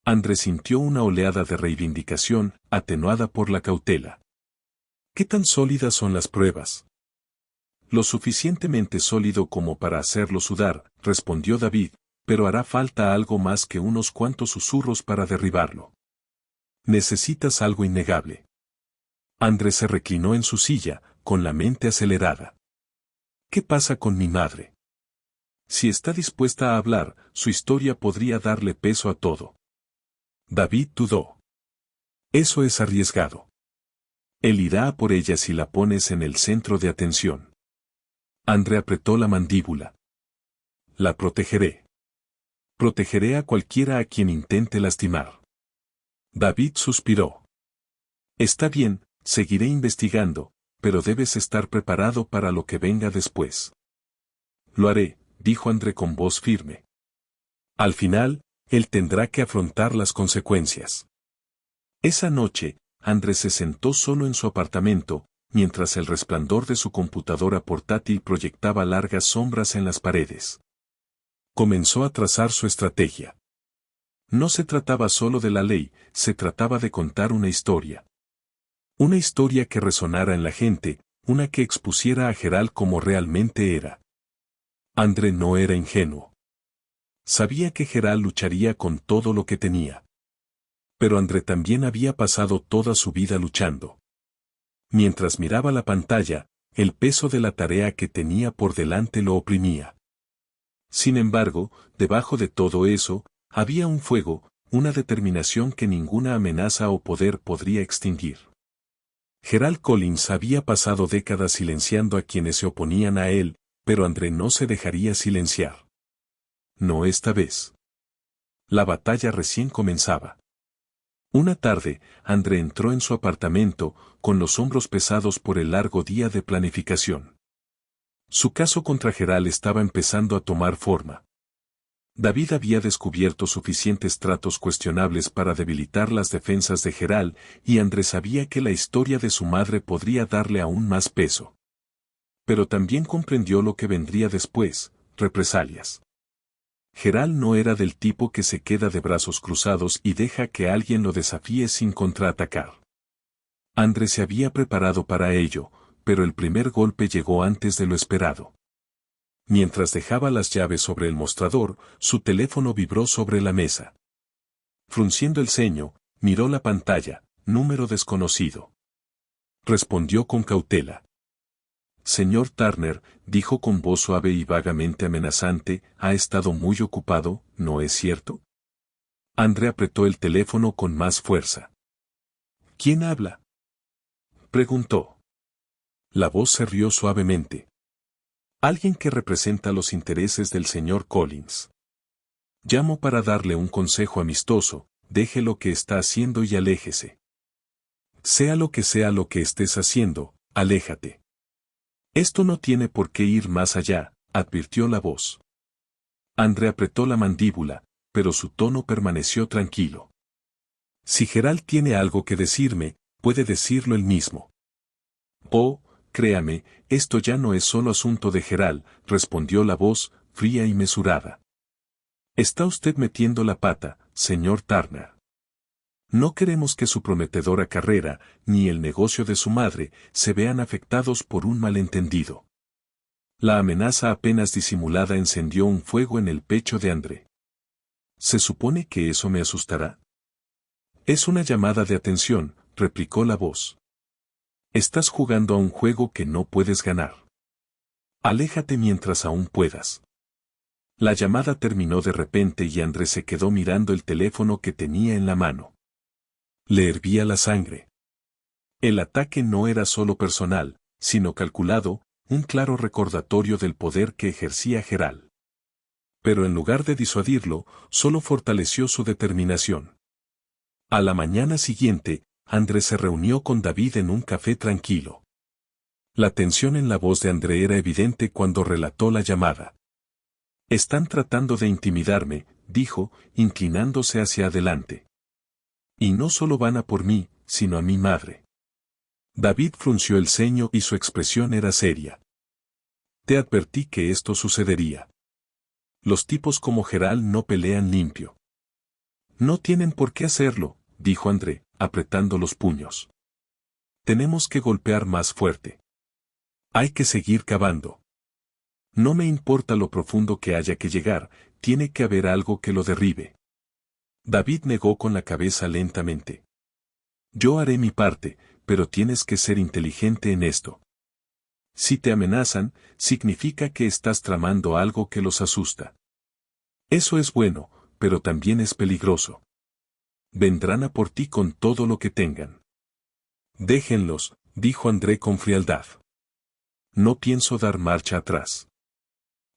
André sintió una oleada de reivindicación, atenuada por la cautela. ¿Qué tan sólidas son las pruebas? Lo suficientemente sólido como para hacerlo sudar, respondió David, pero hará falta algo más que unos cuantos susurros para derribarlo. Necesitas algo innegable. André se reclinó en su silla, con la mente acelerada. ¿Qué pasa con mi madre? Si está dispuesta a hablar, su historia podría darle peso a todo. David dudó. Eso es arriesgado. Él irá a por ella si la pones en el centro de atención. André apretó la mandíbula. La protegeré. Protegeré a cualquiera a quien intente lastimar. David suspiró. Está bien. Seguiré investigando, pero debes estar preparado para lo que venga después. Lo haré, dijo André con voz firme. Al final, él tendrá que afrontar las consecuencias. Esa noche, André se sentó solo en su apartamento, mientras el resplandor de su computadora portátil proyectaba largas sombras en las paredes. Comenzó a trazar su estrategia. No se trataba solo de la ley, se trataba de contar una historia. Una historia que resonara en la gente, una que expusiera a Gerald como realmente era. André no era ingenuo. Sabía que Gerald lucharía con todo lo que tenía. Pero André también había pasado toda su vida luchando. Mientras miraba la pantalla, el peso de la tarea que tenía por delante lo oprimía. Sin embargo, debajo de todo eso, había un fuego, una determinación que ninguna amenaza o poder podría extinguir. Gerald Collins había pasado décadas silenciando a quienes se oponían a él, pero André no se dejaría silenciar. No esta vez. La batalla recién comenzaba. Una tarde, André entró en su apartamento, con los hombros pesados por el largo día de planificación. Su caso contra Gerald estaba empezando a tomar forma. David había descubierto suficientes tratos cuestionables para debilitar las defensas de Gerald, y André sabía que la historia de su madre podría darle aún más peso. Pero también comprendió lo que vendría después, represalias. Gerald no era del tipo que se queda de brazos cruzados y deja que alguien lo desafíe sin contraatacar. André se había preparado para ello, pero el primer golpe llegó antes de lo esperado. Mientras dejaba las llaves sobre el mostrador, su teléfono vibró sobre la mesa. Frunciendo el ceño, miró la pantalla, número desconocido. Respondió con cautela. Señor Turner, dijo con voz suave y vagamente amenazante, ha estado muy ocupado, ¿no es cierto? André apretó el teléfono con más fuerza. ¿Quién habla? Preguntó. La voz se rió suavemente. Alguien que representa los intereses del señor Collins. Llamo para darle un consejo amistoso, deje lo que está haciendo y aléjese. Sea lo que estés haciendo, aléjate. Esto no tiene por qué ir más allá, advirtió la voz. André apretó la mandíbula, pero su tono permaneció tranquilo. Si Gerald tiene algo que decirme, puede decirlo él mismo. Oh, créame, esto ya no es solo asunto de Gerald, respondió la voz, fría y mesurada. Está usted metiendo la pata, señor Turner. No queremos que su prometedora carrera, ni el negocio de su madre, se vean afectados por un malentendido. La amenaza apenas disimulada encendió un fuego en el pecho de André. ¿Se supone que eso me asustará? Es una llamada de atención, replicó la voz. Estás jugando a un juego que no puedes ganar. Aléjate mientras aún puedas. La llamada terminó de repente y André se quedó mirando el teléfono que tenía en la mano. Le hervía la sangre. El ataque no era solo personal, sino calculado, un claro recordatorio del poder que ejercía Gerald. Pero en lugar de disuadirlo, solo fortaleció su determinación. A la mañana siguiente, André se reunió con David en un café tranquilo. La tensión en la voz de André era evidente cuando relató la llamada. Están tratando de intimidarme, dijo, inclinándose hacia adelante. Y no solo van a por mí, sino a mi madre. David frunció el ceño y su expresión era seria. Te advertí que esto sucedería. Los tipos como Gerald no pelean limpio. No tienen por qué hacerlo, dijo André, apretando los puños. Tenemos que golpear más fuerte. Hay que seguir cavando. No me importa lo profundo que haya que llegar, tiene que haber algo que lo derribe. David negó con la cabeza lentamente. Yo haré mi parte, pero tienes que ser inteligente en esto. Si te amenazan, significa que estás tramando algo que los asusta. Eso es bueno, pero también es peligroso. Vendrán a por ti con todo lo que tengan. Déjenlos, dijo André con frialdad. No pienso dar marcha atrás.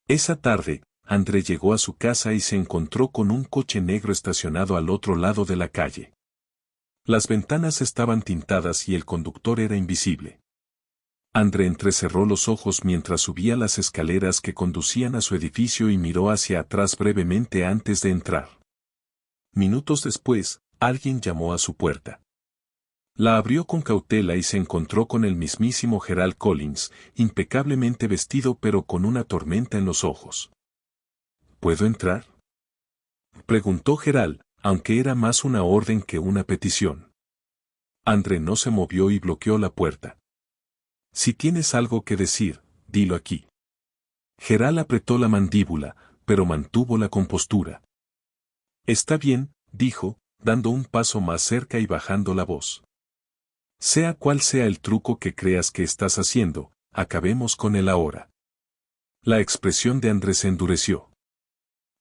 Esa tarde, André llegó a su casa y se encontró con un coche negro estacionado al otro lado de la calle. Las ventanas estaban tintadas y el conductor era invisible. André entrecerró los ojos mientras subía las escaleras que conducían a su edificio y miró hacia atrás brevemente antes de entrar. Minutos después, alguien llamó a su puerta. La abrió con cautela y se encontró con el mismísimo Gerald Collins, impecablemente vestido pero con una tormenta en los ojos. ¿Puedo entrar?, preguntó Gerald, aunque era más una orden que una petición. André no se movió y bloqueó la puerta. Si tienes algo que decir, dilo aquí. Geral apretó la mandíbula, pero mantuvo la compostura. Está bien, dijo, dando un paso más cerca y bajando la voz. Sea cual sea el truco que creas que estás haciendo, acabemos con él ahora. La expresión de Andrés se endureció.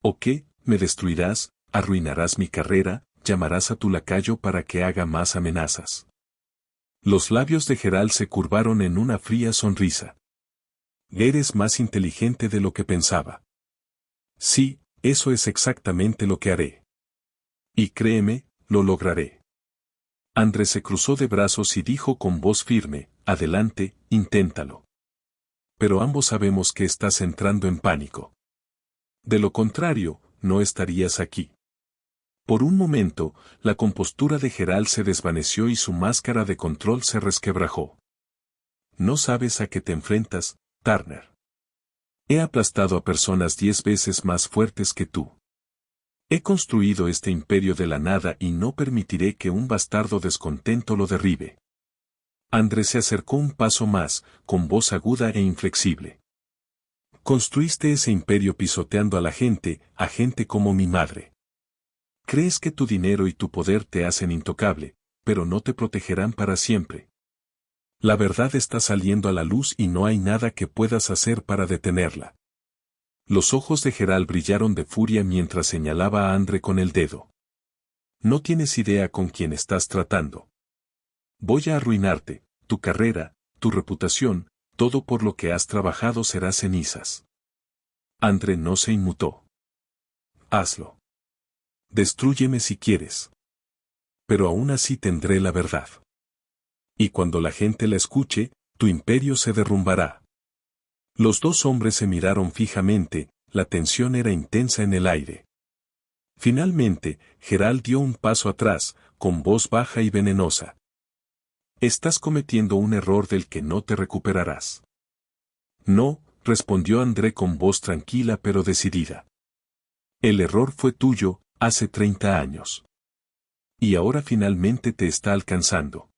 ¿O qué? ¿Me destruirás? ¿Arruinarás mi carrera? ¿Llamarás a tu lacayo para que haga más amenazas? Los labios de Geral se curvaron en una fría sonrisa. Eres más inteligente de lo que pensaba. Sí, eso es exactamente lo que haré. Y créeme, lo lograré. Andrés se cruzó de brazos y dijo con voz firme, adelante, inténtalo. Pero ambos sabemos que estás entrando en pánico. De lo contrario, no estarías aquí. Por un momento, la compostura de Geral se desvaneció y su máscara de control se resquebrajó. No sabes a qué te enfrentas, Turner. He aplastado a personas 10 veces más fuertes que tú. He construido este imperio de la nada y no permitiré que un bastardo descontento lo derribe. Andrés se acercó un paso más, con voz aguda e inflexible. Construiste ese imperio pisoteando a gente como mi madre. Crees que tu dinero y tu poder te hacen intocable, pero no te protegerán para siempre. La verdad está saliendo a la luz y no hay nada que puedas hacer para detenerla. Los ojos de Geral brillaron de furia mientras señalaba a André con el dedo. No tienes idea con quién estás tratando. Voy a arruinarte, tu carrera, tu reputación, todo por lo que has trabajado será cenizas. André no se inmutó. Hazlo. Destrúyeme si quieres. Pero aún así tendré la verdad. Y cuando la gente la escuche, tu imperio se derrumbará. Los dos hombres se miraron fijamente, la tensión era intensa en el aire. Finalmente, Geral dio un paso atrás, con voz baja y venenosa. Estás cometiendo un error del que no te recuperarás. No, respondió André con voz tranquila pero decidida. El error fue tuyo, hace 30 años. Y ahora finalmente te está alcanzando.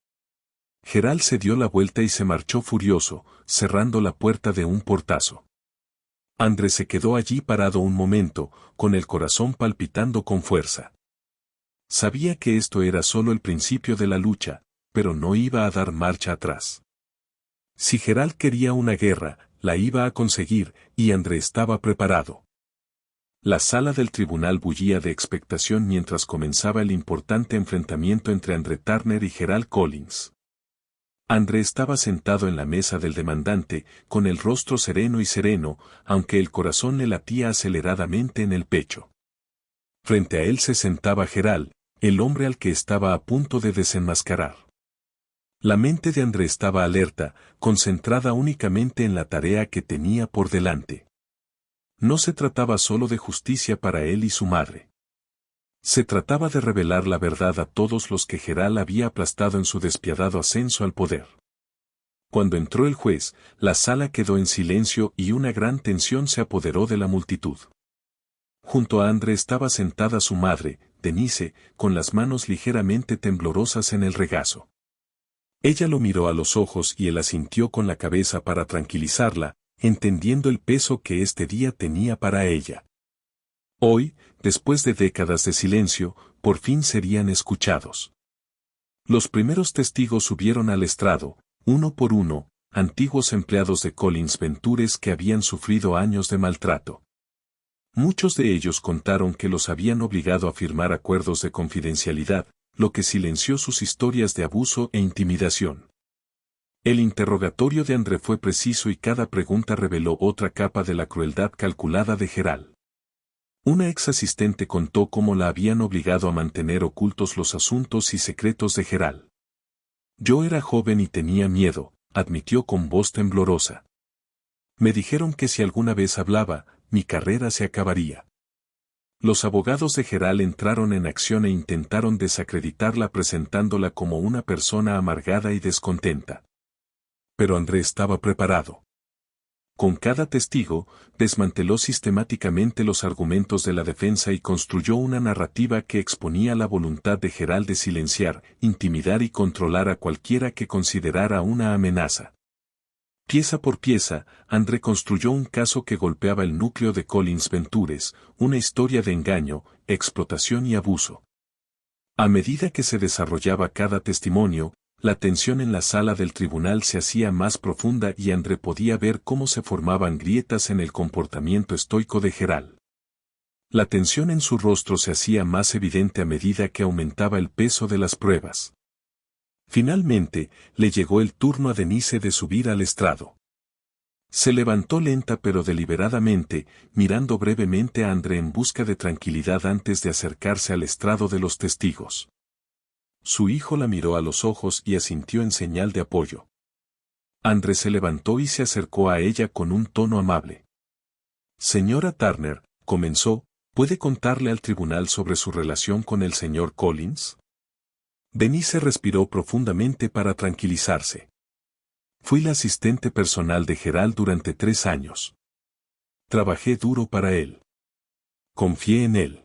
Geral se dio la vuelta y se marchó furioso, cerrando la puerta de un portazo. André se quedó allí parado un momento, con el corazón palpitando con fuerza. Sabía que esto era solo el principio de la lucha, pero no iba a dar marcha atrás. Si Geral quería una guerra, la iba a conseguir, y André estaba preparado. La sala del tribunal bullía de expectación mientras comenzaba el importante enfrentamiento entre André Turner y Geral Collins. André estaba sentado en la mesa del demandante, con el rostro sereno, aunque el corazón le latía aceleradamente en el pecho. Frente a él se sentaba Geral, el hombre al que estaba a punto de desenmascarar. La mente de André estaba alerta, concentrada únicamente en la tarea que tenía por delante. No se trataba solo de justicia para él y su madre. Se trataba de revelar la verdad a todos los que Geral había aplastado en su despiadado ascenso al poder. Cuando entró el juez, la sala quedó en silencio y una gran tensión se apoderó de la multitud. Junto a André estaba sentada su madre, Denise, con las manos ligeramente temblorosas en el regazo. Ella lo miró a los ojos y él asintió con la cabeza para tranquilizarla, entendiendo el peso que este día tenía para ella. Hoy, después de décadas de silencio, por fin serían escuchados. Los primeros testigos subieron al estrado, uno por uno, antiguos empleados de Collins Ventures que habían sufrido años de maltrato. Muchos de ellos contaron que los habían obligado a firmar acuerdos de confidencialidad, lo que silenció sus historias de abuso e intimidación. El interrogatorio de André fue preciso y cada pregunta reveló otra capa de la crueldad calculada de Geral. Una ex asistente contó cómo la habían obligado a mantener ocultos los asuntos y secretos de Geral. Yo era joven y tenía miedo, admitió con voz temblorosa. Me dijeron que si alguna vez hablaba, mi carrera se acabaría. Los abogados de Geral entraron en acción e intentaron desacreditarla presentándola como una persona amargada y descontenta. Pero André estaba preparado. Con cada testigo, desmanteló sistemáticamente los argumentos de la defensa y construyó una narrativa que exponía la voluntad de Geral de silenciar, intimidar y controlar a cualquiera que considerara una amenaza. Pieza por pieza, André construyó un caso que golpeaba el núcleo de Collins Ventures, una historia de engaño, explotación y abuso. A medida que se desarrollaba cada testimonio, la tensión en la sala del tribunal se hacía más profunda y André podía ver cómo se formaban grietas en el comportamiento estoico de Gerald. La tensión en su rostro se hacía más evidente a medida que aumentaba el peso de las pruebas. Finalmente, le llegó el turno a Denise de subir al estrado. Se levantó lenta pero deliberadamente, mirando brevemente a André en busca de tranquilidad antes de acercarse al estrado de los testigos. Su hijo la miró a los ojos y asintió en señal de apoyo. André se levantó y se acercó a ella con un tono amable. Señora Turner, comenzó, ¿puede contarle al tribunal sobre su relación con el señor Collins? Denise respiró profundamente para tranquilizarse. Fui la asistente personal de Gerald durante 3 años. Trabajé duro para él. Confié en él.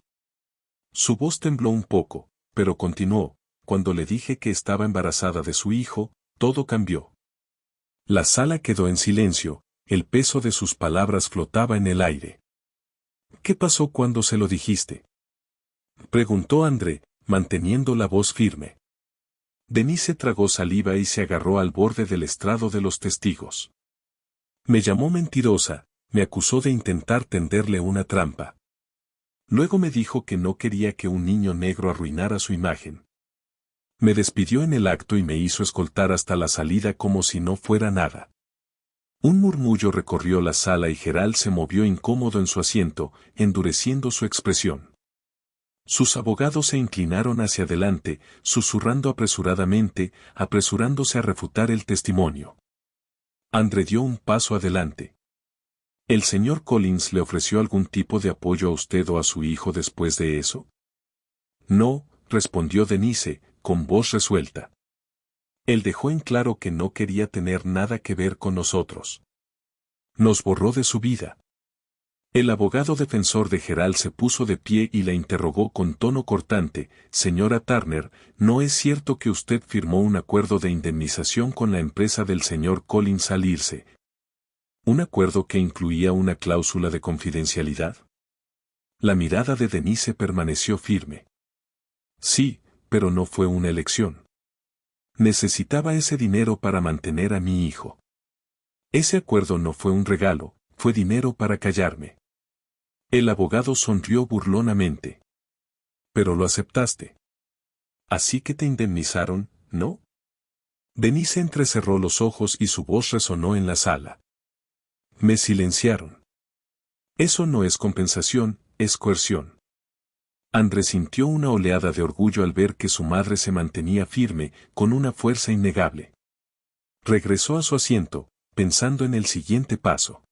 Su voz tembló un poco, pero continuó, cuando le dije que estaba embarazada de su hijo, todo cambió. La sala quedó en silencio, el peso de sus palabras flotaba en el aire. ¿Qué pasó cuando se lo dijiste? Preguntó André, manteniendo la voz firme. Denise tragó saliva y se agarró al borde del estrado de los testigos. Me llamó mentirosa, me acusó de intentar tenderle una trampa. Luego me dijo que no quería que un niño negro arruinara su imagen. Me despidió en el acto y me hizo escoltar hasta la salida como si no fuera nada. Un murmullo recorrió la sala y Gerald se movió incómodo en su asiento, endureciendo su expresión. Sus abogados se inclinaron hacia adelante, susurrando apresurándose a refutar el testimonio. André dio un paso adelante. ¿El señor Collins le ofreció algún tipo de apoyo a usted o a su hijo después de eso? No, respondió Denise, con voz resuelta. Él dejó en claro que no quería tener nada que ver con nosotros. Nos borró de su vida. El abogado defensor de Gerald se puso de pie y la interrogó con tono cortante, señora Turner, ¿no es cierto que usted firmó un acuerdo de indemnización con la empresa del señor Collins al irse? ¿Un acuerdo que incluía una cláusula de confidencialidad? La mirada de Denise permaneció firme. Sí, pero no fue una elección. Necesitaba ese dinero para mantener a mi hijo. Ese acuerdo no fue un regalo, fue dinero para callarme. El abogado sonrió burlonamente. Pero lo aceptaste. Así que te indemnizaron, ¿no? Denise entrecerró los ojos y su voz resonó en la sala. Me silenciaron. Eso no es compensación, es coerción. André sintió una oleada de orgullo al ver que su madre se mantenía firme, con una fuerza innegable. Regresó a su asiento, pensando en el siguiente paso.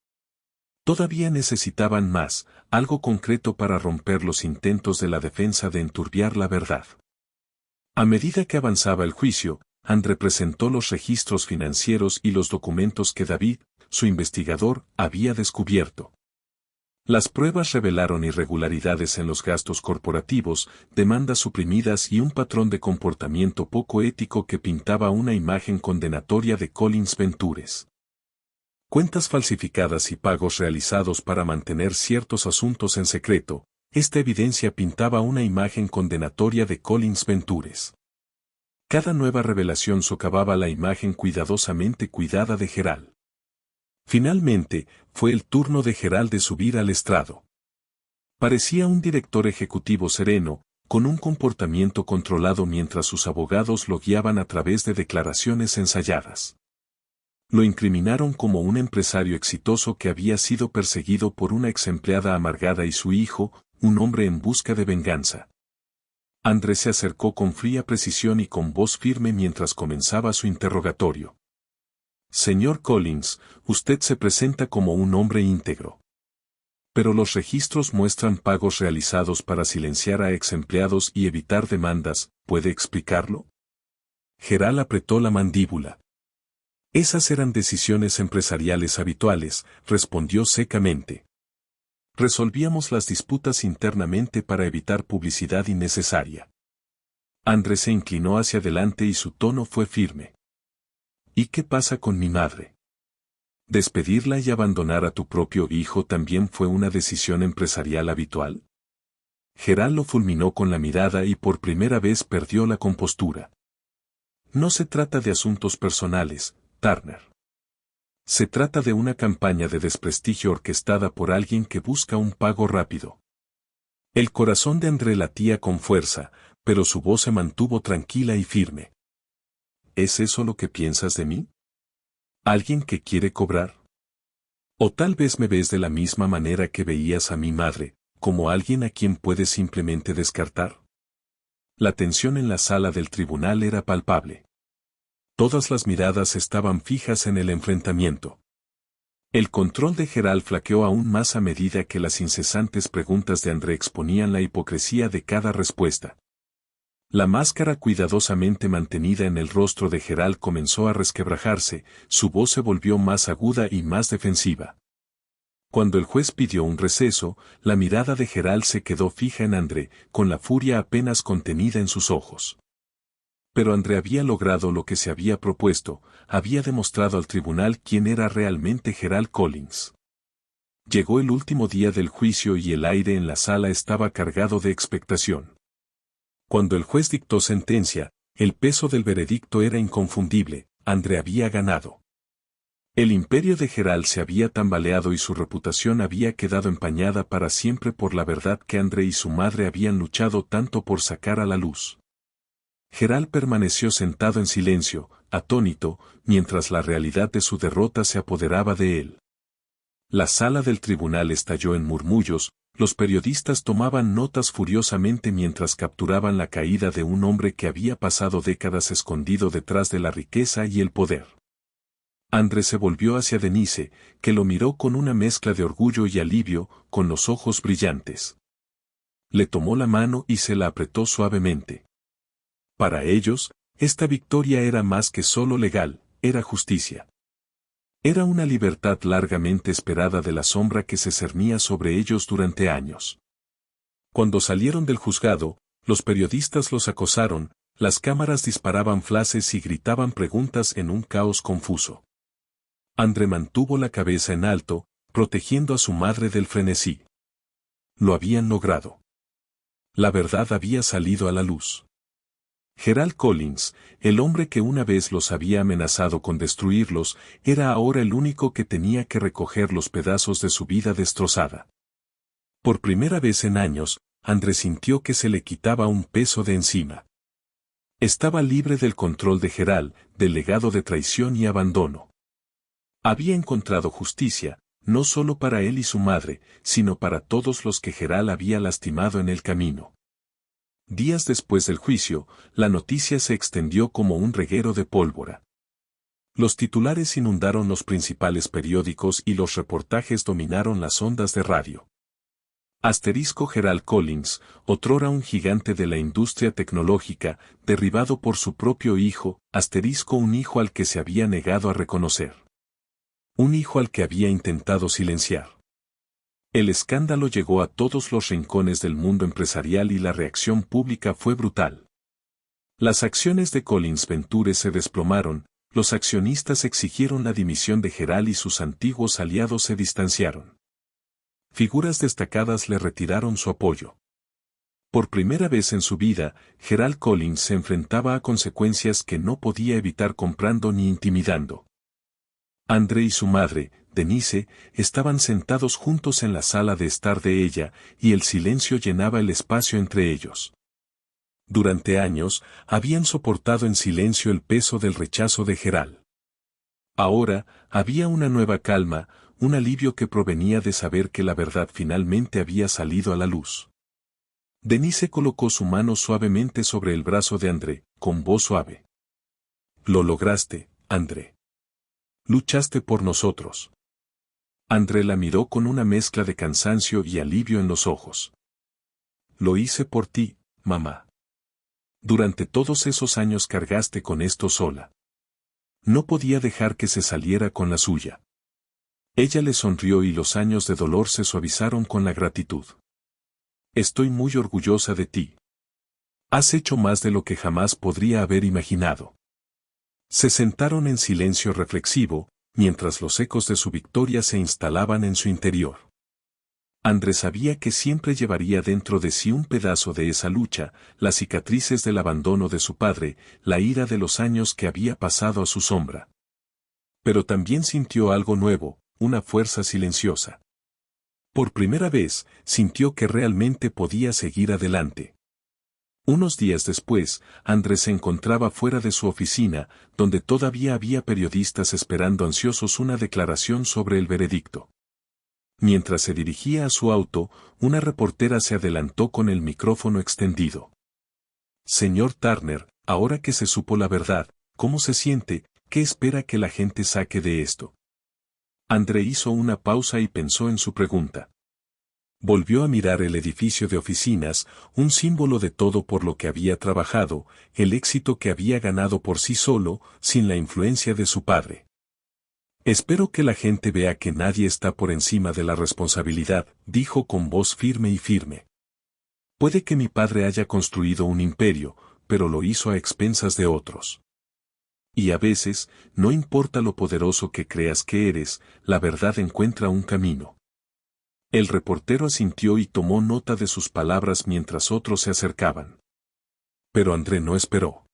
Todavía necesitaban más, algo concreto para romper los intentos de la defensa de enturbiar la verdad. A medida que avanzaba el juicio, André presentó los registros financieros y los documentos que David, su investigador, había descubierto. Las pruebas revelaron irregularidades en los gastos corporativos, demandas suprimidas y un patrón de comportamiento poco ético que pintaba una imagen condenatoria de Collins Ventures. Cuentas falsificadas y pagos realizados para mantener ciertos asuntos en secreto, esta evidencia pintaba una imagen condenatoria de Collins Ventures. Cada nueva revelación socavaba la imagen cuidadosamente cuidada de Gerald. Finalmente, fue el turno de Gerald de subir al estrado. Parecía un director ejecutivo sereno, con un comportamiento controlado mientras sus abogados lo guiaban a través de declaraciones ensayadas. Lo incriminaron como un empresario exitoso que había sido perseguido por una exempleada amargada y su hijo, un hombre en busca de venganza. André se acercó con fría precisión y con voz firme mientras comenzaba su interrogatorio. Señor Collins, usted se presenta como un hombre íntegro. Pero los registros muestran pagos realizados para silenciar a exempleados y evitar demandas, ¿puede explicarlo? Gerald apretó la mandíbula. Esas eran decisiones empresariales habituales, respondió secamente. Resolvíamos las disputas internamente para evitar publicidad innecesaria. André se inclinó hacia adelante y su tono fue firme. ¿Y qué pasa con mi madre? ¿Despedirla y abandonar a tu propio hijo también fue una decisión empresarial habitual? Gerald lo fulminó con la mirada y por primera vez perdió la compostura. No se trata de asuntos personales, Turner. Se trata de una campaña de desprestigio orquestada por alguien que busca un pago rápido. El corazón de André latía con fuerza, pero su voz se mantuvo tranquila y firme. ¿Es eso lo que piensas de mí? ¿Alguien que quiere cobrar? O tal vez me ves de la misma manera que veías a mi madre, como alguien a quien puedes simplemente descartar. La tensión en la sala del tribunal era palpable. Todas las miradas estaban fijas en el enfrentamiento. El control de Gerald flaqueó aún más a medida que las incesantes preguntas de André exponían la hipocresía de cada respuesta. La máscara cuidadosamente mantenida en el rostro de Gerald comenzó a resquebrajarse, su voz se volvió más aguda y más defensiva. Cuando el juez pidió un receso, la mirada de Gerald se quedó fija en André, con la furia apenas contenida en sus ojos. Pero André había logrado lo que se había propuesto, había demostrado al tribunal quién era realmente Gerald Collins. Llegó el último día del juicio y el aire en la sala estaba cargado de expectación. Cuando el juez dictó sentencia, el peso del veredicto era inconfundible, André había ganado. El imperio de Gerald se había tambaleado y su reputación había quedado empañada para siempre por la verdad que André y su madre habían luchado tanto por sacar a la luz. Gerald permaneció sentado en silencio, atónito, mientras la realidad de su derrota se apoderaba de él. La sala del tribunal estalló en murmullos, los periodistas tomaban notas furiosamente mientras capturaban la caída de un hombre que había pasado décadas escondido detrás de la riqueza y el poder. André se volvió hacia Denise, que lo miró con una mezcla de orgullo y alivio, con los ojos brillantes. Le tomó la mano y se la apretó suavemente. Para ellos, esta victoria era más que solo legal, era justicia. Era una libertad largamente esperada de la sombra que se cernía sobre ellos durante años. Cuando salieron del juzgado, los periodistas los acosaron, las cámaras disparaban flashes y gritaban preguntas en un caos confuso. André mantuvo la cabeza en alto, protegiendo a su madre del frenesí. Lo habían logrado. La verdad había salido a la luz. Gerald Collins, el hombre que una vez los había amenazado con destruirlos, era ahora el único que tenía que recoger los pedazos de su vida destrozada. Por primera vez en años, André sintió que se le quitaba un peso de encima. Estaba libre del control de Gerald, del legado de traición y abandono. Había encontrado justicia, no solo para él y su madre, sino para todos los que Gerald había lastimado en el camino. Días después del juicio, la noticia se extendió como un reguero de pólvora. Los titulares inundaron los principales periódicos y los reportajes dominaron las ondas de radio. Gerald Collins, otrora un gigante de la industria tecnológica, derribado por su propio hijo, un hijo al que se había negado a reconocer. Un hijo al que había intentado silenciar. El escándalo llegó a todos los rincones del mundo empresarial y la reacción pública fue brutal. Las acciones de Collins Ventures se desplomaron, los accionistas exigieron la dimisión de Gerald y sus antiguos aliados se distanciaron. Figuras destacadas le retiraron su apoyo. Por primera vez en su vida, Gerald Collins se enfrentaba a consecuencias que no podía evitar comprando ni intimidando. André y su madre, Denise, estaban sentados juntos en la sala de estar de ella, y el silencio llenaba el espacio entre ellos. Durante años, habían soportado en silencio el peso del rechazo de Gerald. Ahora, había una nueva calma, un alivio que provenía de saber que la verdad finalmente había salido a la luz. Denise colocó su mano suavemente sobre el brazo de André, con voz suave. Lo lograste, André. Luchaste por nosotros. André la miró con una mezcla de cansancio y alivio en los ojos. Lo hice por ti, mamá. Durante todos esos años cargaste con esto sola. No podía dejar que se saliera con la suya. Ella le sonrió y los años de dolor se suavizaron con la gratitud. Estoy muy orgullosa de ti. Has hecho más de lo que jamás podría haber imaginado. Se sentaron en silencio reflexivo, mientras los ecos de su victoria se instalaban en su interior. André sabía que siempre llevaría dentro de sí un pedazo de esa lucha, las cicatrices del abandono de su padre, la ira de los años que había pasado a su sombra. Pero también sintió algo nuevo, una fuerza silenciosa. Por primera vez, sintió que realmente podía seguir adelante. Unos días después, André se encontraba fuera de su oficina, donde todavía había periodistas esperando ansiosos una declaración sobre el veredicto. Mientras se dirigía a su auto, una reportera se adelantó con el micrófono extendido. Señor Turner, ahora que se supo la verdad, ¿cómo se siente? ¿Qué espera que la gente saque de esto? André hizo una pausa y pensó en su pregunta. Volvió a mirar el edificio de oficinas, un símbolo de todo por lo que había trabajado, el éxito que había ganado por sí solo, sin la influencia de su padre. Espero que la gente vea que nadie está por encima de la responsabilidad, dijo con voz firme. Puede que mi padre haya construido un imperio, pero lo hizo a expensas de otros. Y a veces, no importa lo poderoso que creas que eres, la verdad encuentra un camino. El reportero asintió y tomó nota de sus palabras mientras otros se acercaban. Pero André no esperó.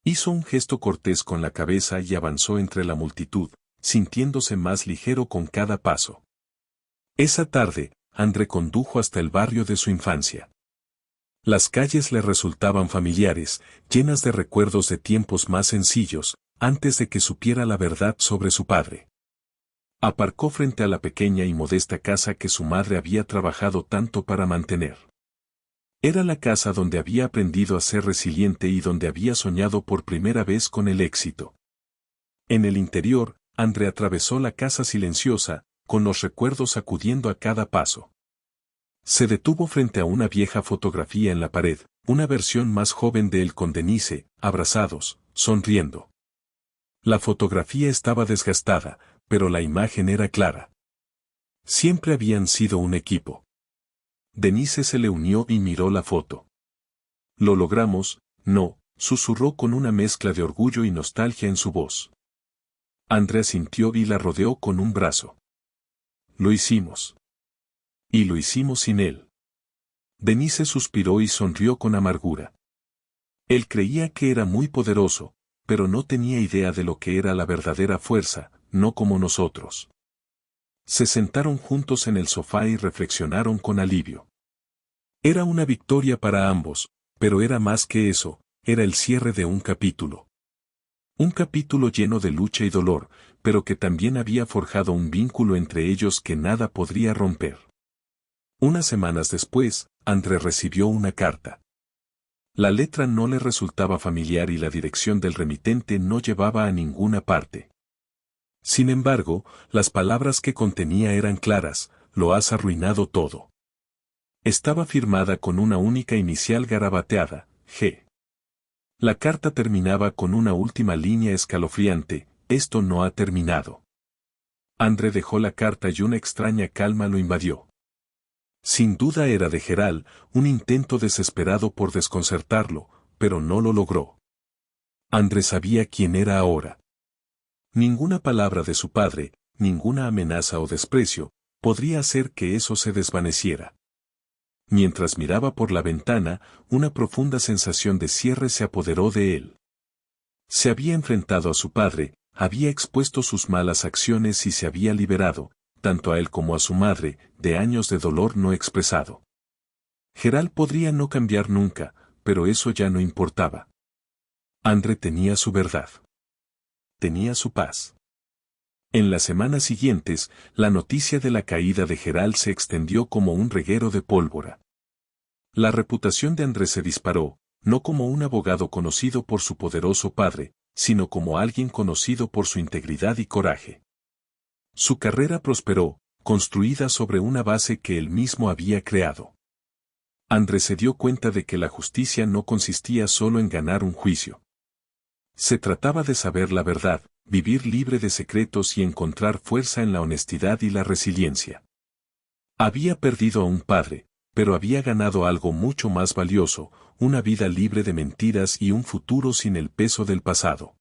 Hizo un gesto cortés con la cabeza y avanzó entre la multitud, sintiéndose más ligero con cada paso. Esa tarde, André condujo hasta el barrio de su infancia. Las calles le resultaban familiares, llenas de recuerdos de tiempos más sencillos, antes de que supiera la verdad sobre su padre. Aparcó frente a la pequeña y modesta casa que su madre había trabajado tanto para mantener. Era la casa donde había aprendido a ser resiliente y donde había soñado por primera vez con el éxito. En el interior, André atravesó la casa silenciosa, con los recuerdos acudiendo a cada paso. Se detuvo frente a una vieja fotografía en la pared, una versión más joven de él con Denise, abrazados, sonriendo. La fotografía estaba desgastada, pero la imagen era clara. Siempre habían sido un equipo. Denise se le unió y miró la foto. Lo logramos, no, susurró con una mezcla de orgullo y nostalgia en su voz. André asintió y la rodeó con un brazo. Lo hicimos. Y lo hicimos sin él. Denise suspiró y sonrió con amargura. Él creía que era muy poderoso, pero no tenía idea de lo que era la verdadera fuerza, no como nosotros. Se sentaron juntos en el sofá y reflexionaron con alivio. Era una victoria para ambos, pero era más que eso, era el cierre de un capítulo. Un capítulo lleno de lucha y dolor, pero que también había forjado un vínculo entre ellos que nada podría romper. Unas semanas después, André recibió una carta. La letra no le resultaba familiar y la dirección del remitente no llevaba a ninguna parte. Sin embargo, las palabras que contenía eran claras: lo has arruinado todo. Estaba firmada con una única inicial garabateada, G. La carta terminaba con una última línea escalofriante: esto no ha terminado. André dejó la carta y una extraña calma lo invadió. Sin duda era de Gerald, un intento desesperado por desconcertarlo, pero no lo logró. André sabía quién era ahora. Ninguna palabra de su padre, ninguna amenaza o desprecio, podría hacer que eso se desvaneciera. Mientras miraba por la ventana, una profunda sensación de cierre se apoderó de él. Se había enfrentado a su padre, había expuesto sus malas acciones y se había liberado, tanto a él como a su madre, de años de dolor no expresado. Gerald podría no cambiar nunca, pero eso ya no importaba. André tenía su verdad. Tenía su paz. En las semanas siguientes, la noticia de la caída de Gerald se extendió como un reguero de pólvora. La reputación de André se disparó, no como un abogado conocido por su poderoso padre, sino como alguien conocido por su integridad y coraje. Su carrera prosperó, construida sobre una base que él mismo había creado. André se dio cuenta de que la justicia no consistía solo en ganar un juicio. Se trataba de saber la verdad, vivir libre de secretos y encontrar fuerza en la honestidad y la resiliencia. Había perdido a un padre, pero había ganado algo mucho más valioso: una vida libre de mentiras y un futuro sin el peso del pasado.